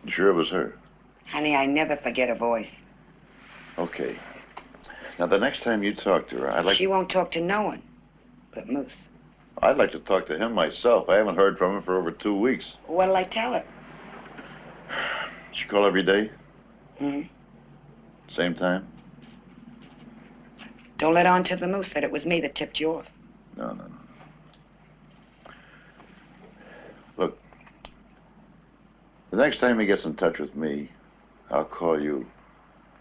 You sure it was her? Honey, I never forget a voice. Okay. Now, the next time you talk to her, I'd like... She won't talk to no one but Moose. I'd like to talk to him myself. I haven't heard from him for over 2 weeks. What'll I tell her? She call every day? Hmm? Same time? Don't let on to the Moose that it was me that tipped you off. No. Look, the next time he gets in touch with me, I'll call you,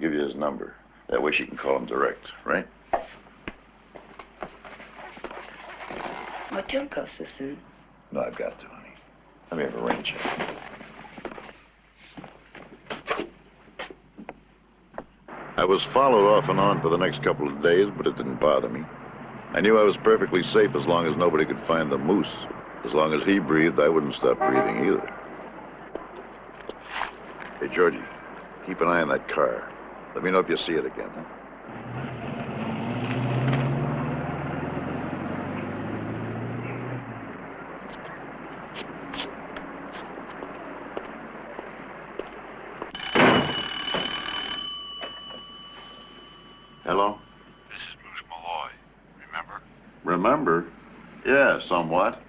give you his number. That way she can call him direct, right? Well, don't go so soon. No, I've got to, honey. Let me have a rain check. I was followed off and on for the next couple of days, but it didn't bother me. I knew I was perfectly safe as long as nobody could find the Moose. As long as he breathed, I wouldn't stop breathing either. Hey, Georgie, keep an eye on that car. Let me know if you see it again, huh? Hello? This is Moose Malloy. Remember? Remember? Yeah, somewhat.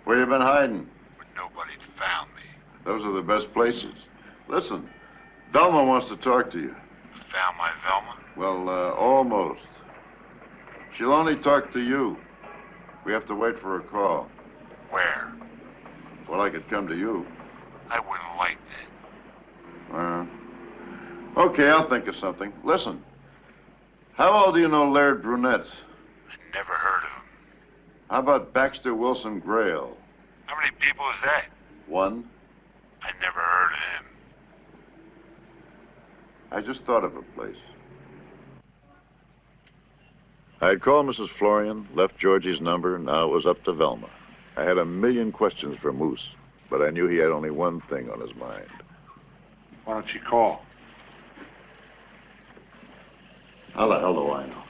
Where you been hiding? But nobody found me. Those are the best places. Listen, Velma wants to talk to you. Found my Velma? Well, almost. She'll only talk to you. We have to wait for a call. Where? Well, I could come to you. I wouldn't like that. Okay, I'll think of something. Listen, how old do you know Laird Brunette? I never heard of him. How about Baxter Wilson Grail? How many people is that? One. I never heard of him. I just thought of a place. I'd called Mrs. Florian, left Georgie's number, and now it was up to Velma. I had a million questions for Moose, but I knew he had only one thing on his mind. Why don't you call? How the hell do I know?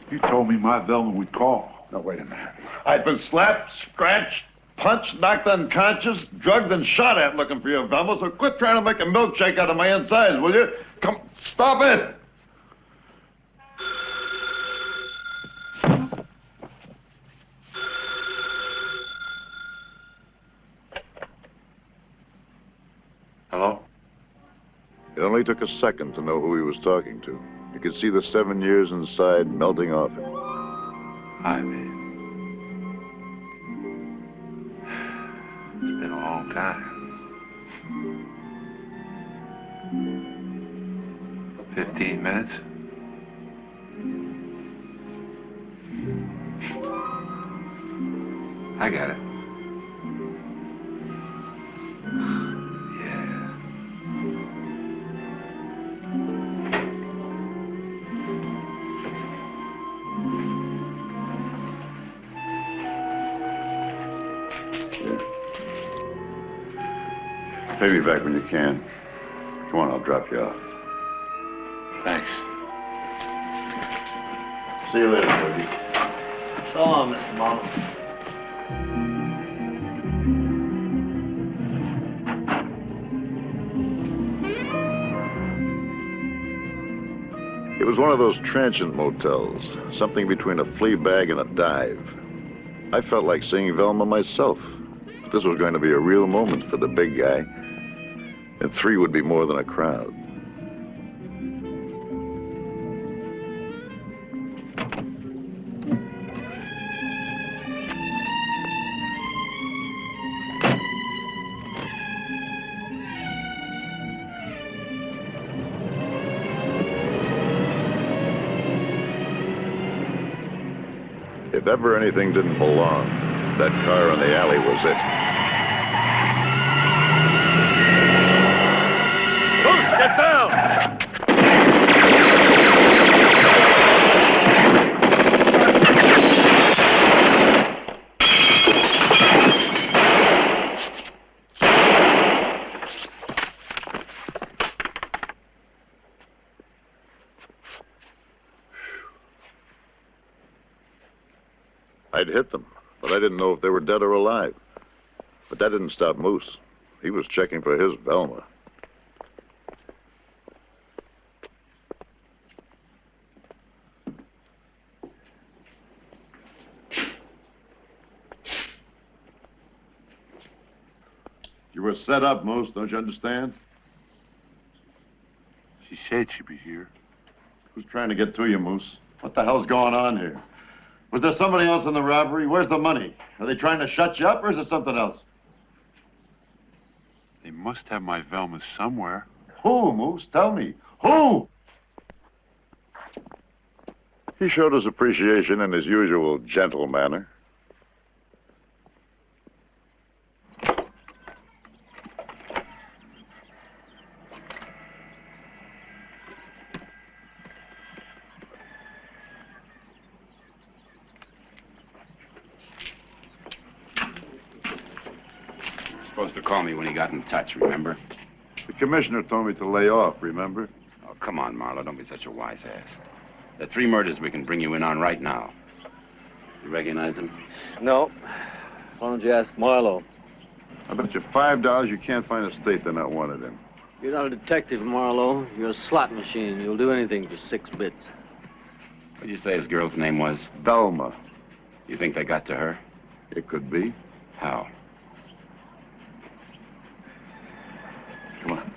You told me my Velma would call. No, wait a minute. I've been slapped, scratched, punched, knocked unconscious, drugged, and shot at looking for your Velma, so quit trying to make a milkshake out of my insides, will you? Come, stop it! Hello? It only took a second to know who he was talking to. You could see the 7 years inside melting off him. Hi, babe. It's been a long time. 15 minutes? I got it. Pay me back when you can. Come on, I'll drop you off. Thanks. See you later, Boogie. So long, Mr. Marlowe. It was one of those transient motels, something between a flea bag and a dive. I felt like seeing Velma myself. But this was going to be a real moment for the big guy, and 3 would be more than a crowd. If ever anything didn't belong, that car in the alley was it. Moose, get down! I'd hit them, but I didn't know if they were dead or alive. But that didn't stop Moose. He was checking for his Velma. You were set up, Moose, don't you understand? She said she'd be here. Who's trying to get to you, Moose? What the hell's going on here? Was there somebody else in the robbery? Where's the money? Are they trying to shut you up, or is it something else? They must have my Velma somewhere. Who, Moose? Tell me. Who? He showed his appreciation in his usual gentle manner. Supposed to call me when he got in touch, remember? The commissioner told me to lay off, remember? Oh, come on, Marlowe. Don't be such a wise ass. There are 3 murders we can bring you in on right now. You recognize them? No. Why don't you ask Marlowe? I bet you $5 you can't find a state they're not wanted in. You're not a detective, Marlowe. You're a slot machine. You'll do anything for 6 bits. What'd you say his girl's name was? Velma. You think they got to her? It could be. How? Come on.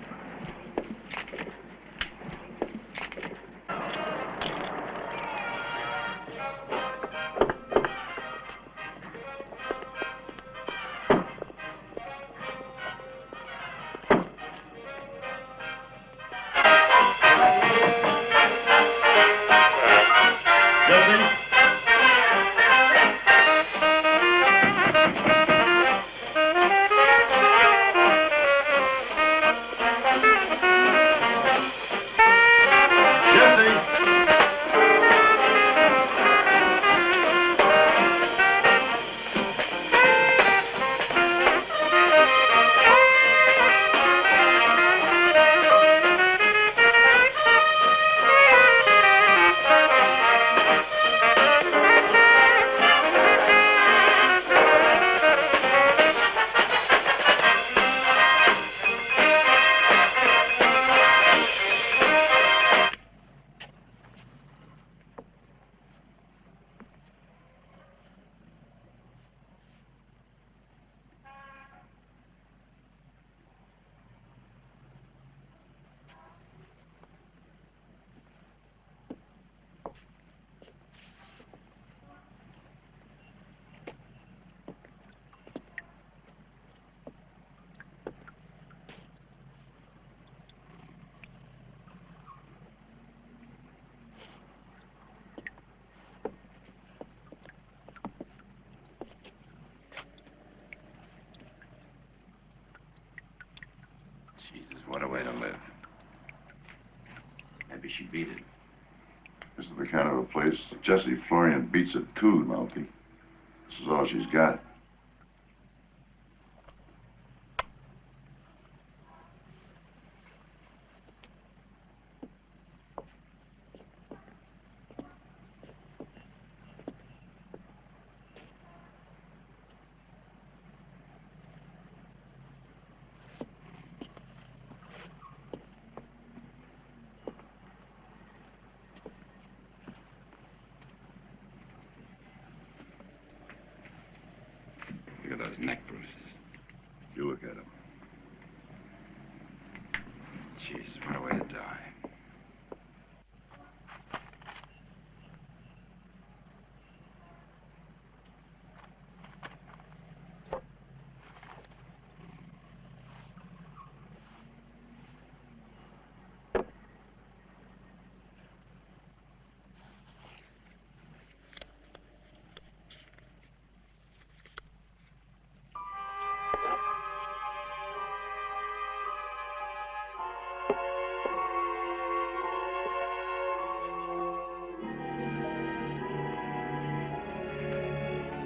Jesus, what a way to live. Maybe she beat it. This is the kind of a place Jessie Florian beats it too, Malky. This is all she's got. Look at those neck bruises. You look at him. Jesus, what a way to die.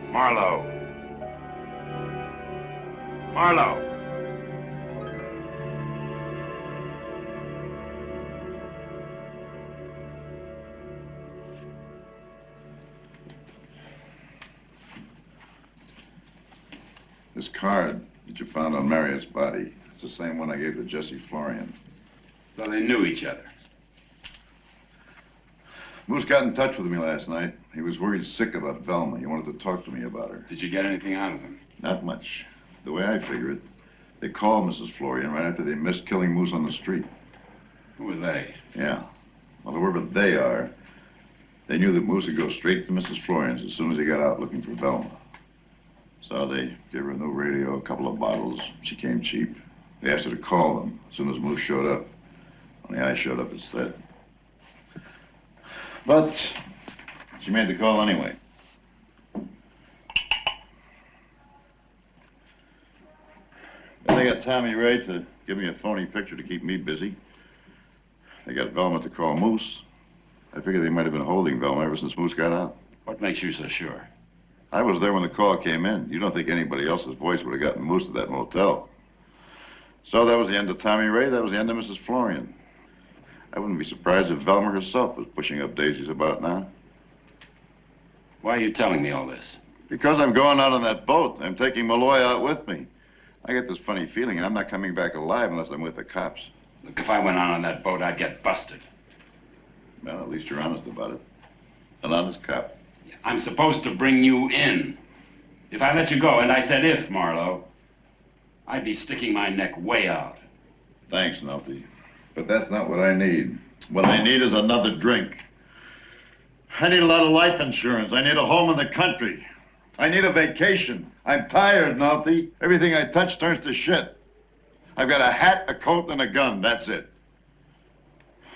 Marlowe. Marlowe. This card that you found on Marriott's body, it's the same one I gave to Jessie Florian. So they knew each other. Moose got in touch with me last night. He was worried sick about Velma. He wanted to talk to me about her. Did you get anything out of him? Not much. The way I figure it, they called Mrs. Florian right after they missed killing Moose on the street. Who are they? Yeah. Well, whoever they are, they knew that Moose would go straight to Mrs. Florian's as soon as he got out looking for Velma. So they gave her a new radio, a couple of bottles. She came cheap. They asked her to call them as soon as Moose showed up. Only I showed up instead. But she made the call anyway. Then they got Tommy Ray to give me a phony picture to keep me busy. They got Velma to call Moose. I figured they might have been holding Velma ever since Moose got out. What makes you so sure? I was there when the call came in. You don't think anybody else's voice would have gotten Moose to that motel. So that was the end of Tommy Ray. That was the end of Mrs. Florian. I wouldn't be surprised if Velma herself was pushing up daisies about now. Why are you telling me all this? Because I'm going out on that boat. I'm taking Malloy out with me. I get this funny feeling I'm not coming back alive unless I'm with the cops. Look, if I went out on that boat, I'd get busted. Well, at least you're honest about it. An honest cop. I'm supposed to bring you in. If I let you go, and I said if, Marlowe, I'd be sticking my neck way out. Thanks, Numpty. But that's not what I need. What I need is another drink. I need a lot of life insurance. I need a home in the country. I need a vacation. I'm tired, Numpty. Everything I touch turns to shit. I've got a hat, a coat, and a gun. That's it.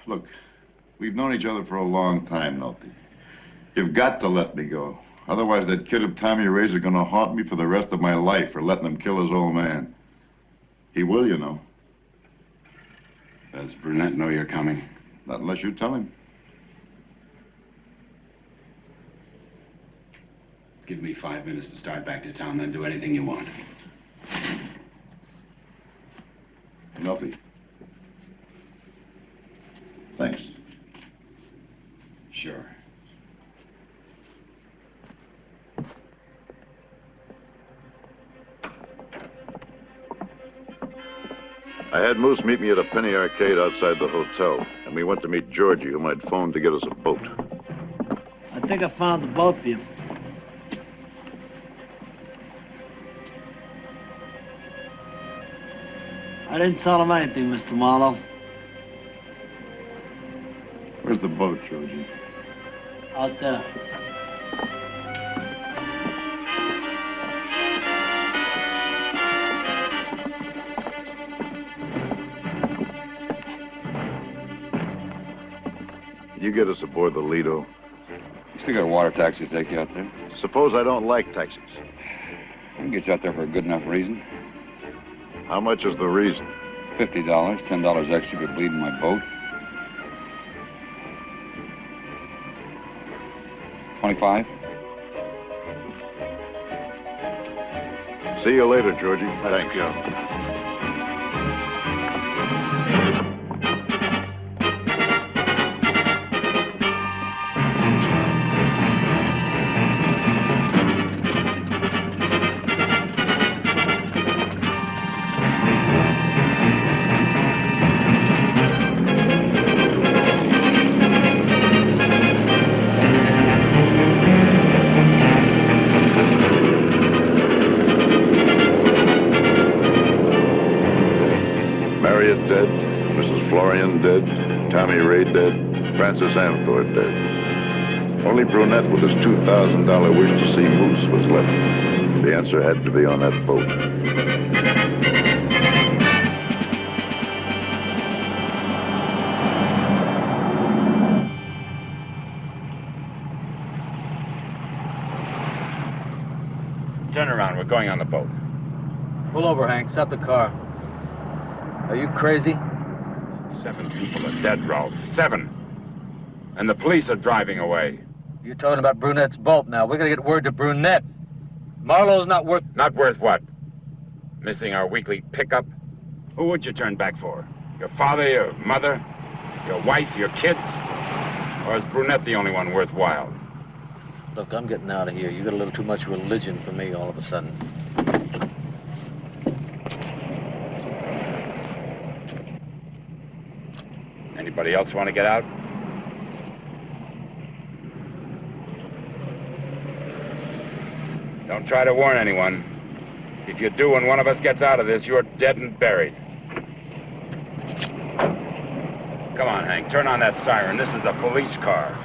Look, we've known each other for a long time, Numpty. You've got to let me go. Otherwise, that kid of Tommy Ray's is going to haunt me for the rest of my life for letting him kill his old man. He will, you know. Does Brunette know you're coming? Not unless you tell him. Give me 5 minutes to start back to town, then do anything you want. Numpty. Thanks. Sure. I had Moose meet me at a penny arcade outside the hotel, and we went to meet Georgie, whom I'd phoned to get us a boat. I think I found the boat for you. I didn't tell him anything, Mr. Marlowe. Where's the boat, Georgie? Out there. Can you get us aboard the Lido? You still got a water taxi to take you out there? Suppose I don't like taxis. I can get you out there for a good enough reason. How much is the reason? $50, $10 extra for bleeding my boat. 25. See you later, Georgie. Let's Thanks. go. Harriet dead, Mrs. Florian dead, Tommy Ray dead, Francis Amthor dead. Only Brunette with his $2,000 wish to see Moose was left. The answer had to be on that boat. Turn around, we're going on the boat. Pull over, Hank. Stop the car. Are you crazy? 7 people are dead, Ralph. 7. And the police are driving away. You're talking about Brunette's boat now. We're gonna get word to Brunette. Marlowe's not worth... Not worth what? Missing our weekly pickup? Who would you turn back for? Your father, your mother, your wife, your kids? Or is Brunette the only one worthwhile? Look, I'm getting out of here. You got a little too much religion for me all of a sudden. Anybody else want to get out? Don't try to warn anyone. If you do and one of us gets out of this, you're dead and buried. Come on, Hank, turn on that siren. This is a police car.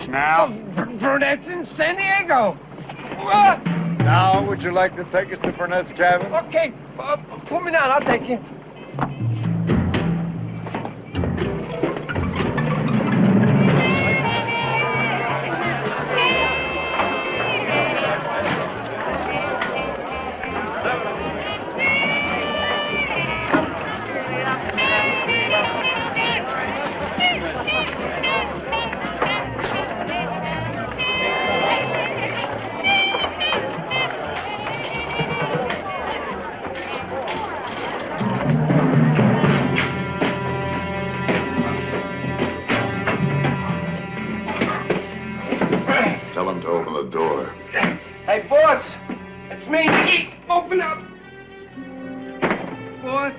Now? Brunette's in San Diego. Now, would you like to take us to Burnett's cabin? Okay, put me down. I'll take you. Tell him to open the door. Hey, boss. It's me, Nicky. Open up. Boss?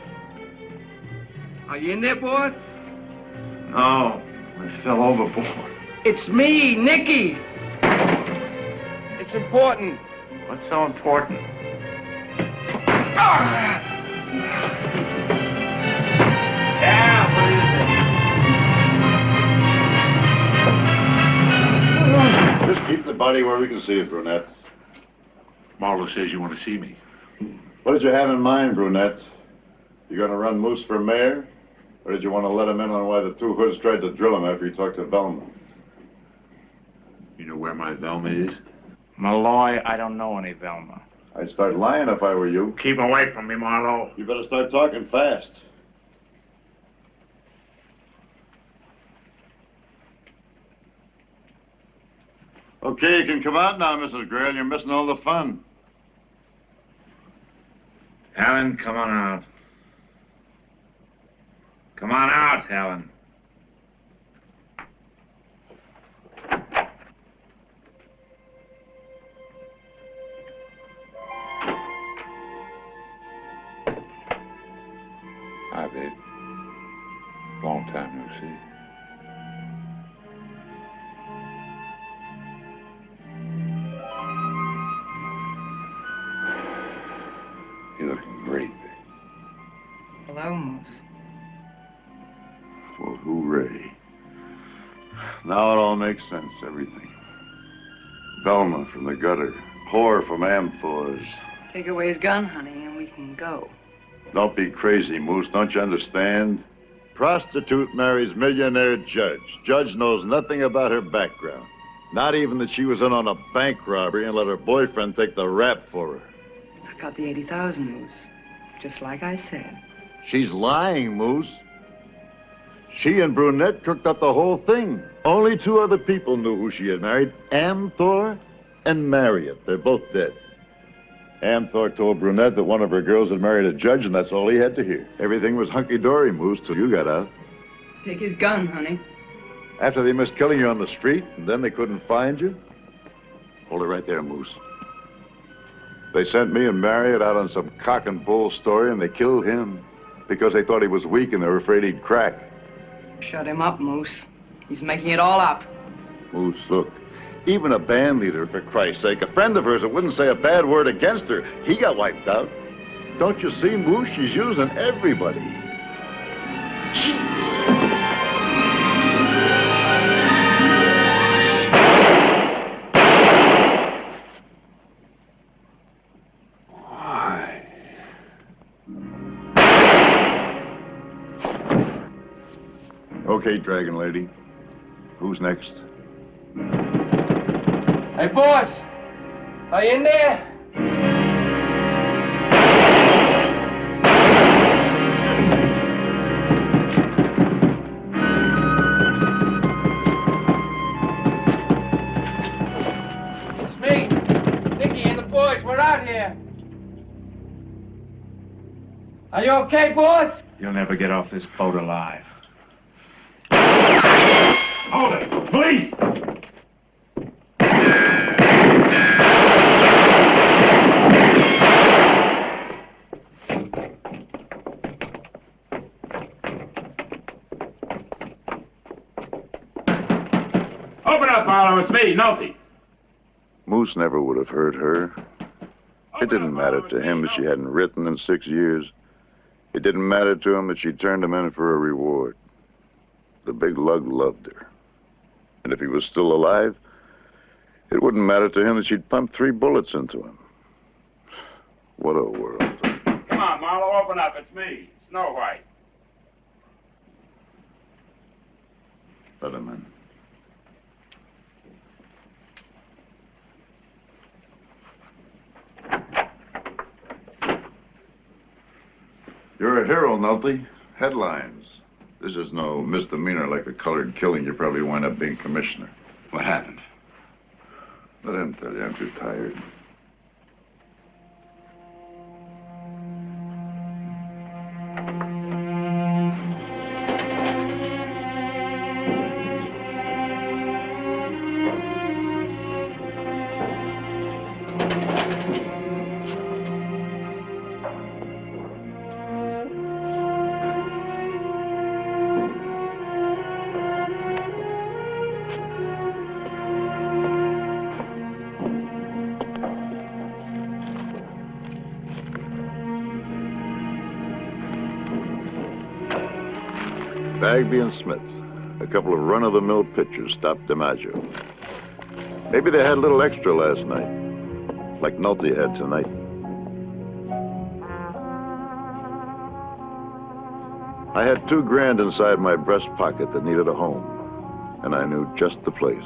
Are you in there, boss? No, I fell overboard. It's me, Nicky. It's important. What's so important? Yeah, what is it? Just keep the body where we can see it, Brunette. Marlowe says you want to see me. What did you have in mind, Brunette? You gonna run Moose for mayor? Or did you want to let him in on why the two hoods tried to drill him after he talked to Velma? You know where my Velma is? Malloy, I don't know any Velma. I'd start lying if I were you. Keep away from me, Marlowe. You better start talking fast. Okay, you can come out now, Mrs. Grail. You're missing all the fun. Helen, come on out. Come on out, Helen. Hi, babe. Long time no see. You're looking great, babe. Hello, Moose. Well, hooray. Now it all makes sense, everything. Velma from the gutter. Whore from Amthor's. Take away his gun, honey, and we can go. Don't be crazy, Moose. Don't you understand? Prostitute marries millionaire judge. Judge knows nothing about her background. Not even that she was in on a bank robbery and let her boyfriend take the rap for her. I got the 80,000, Moose. Just like I said. She's lying, Moose. She and Brunette cooked up the whole thing. Only two other people knew who she had married, Amthor and Marriott. They're both dead. Amthor told Brunette that one of her girls had married a judge, and that's all he had to hear. Everything was hunky-dory, Moose, till you got out. Take his gun, honey. After they missed killing you on the street, and then they couldn't find you? Hold it right there, Moose. They sent me and Marriott out on some cock and bull story, and they killed him because they thought he was weak and they were afraid he'd crack. Shut him up, Moose. He's making it all up. Moose, look. Even a band leader, for Christ's sake, a friend of hers that wouldn't say a bad word against her, he got wiped out. Don't you see, Moose? She's using everybody. Why? Okay, Dragon Lady. Who's next? Hey, boss! Are you in there? It's me, Nicky, and the boys. We're out here. Are you okay, boss? You'll never get off this boat alive. Hold it! Police! Open up, Marlowe. It's me, Nolte. Moose never would have hurt her. It didn't matter to him that she hadn't written in 6 years. It didn't matter to him that she turned him in for a reward. The big lug loved her. And if he was still alive, it wouldn't matter to him that she'd pumped 3 bullets into him. What a world. Come on, Marlowe, open up. It's me, Snow White. Let him in. You're a hero, Nolte. Headlines. This is no misdemeanor like the colored killing. You probably wind up being commissioner. What happened? Let him tell you. I'm too tired. Bagby and Smith, a couple of run-of-the-mill pitchers, stopped DiMaggio. Maybe they had a little extra last night, like Nolte had tonight. I had $2 grand inside my breast pocket that needed a home, and I knew just the place.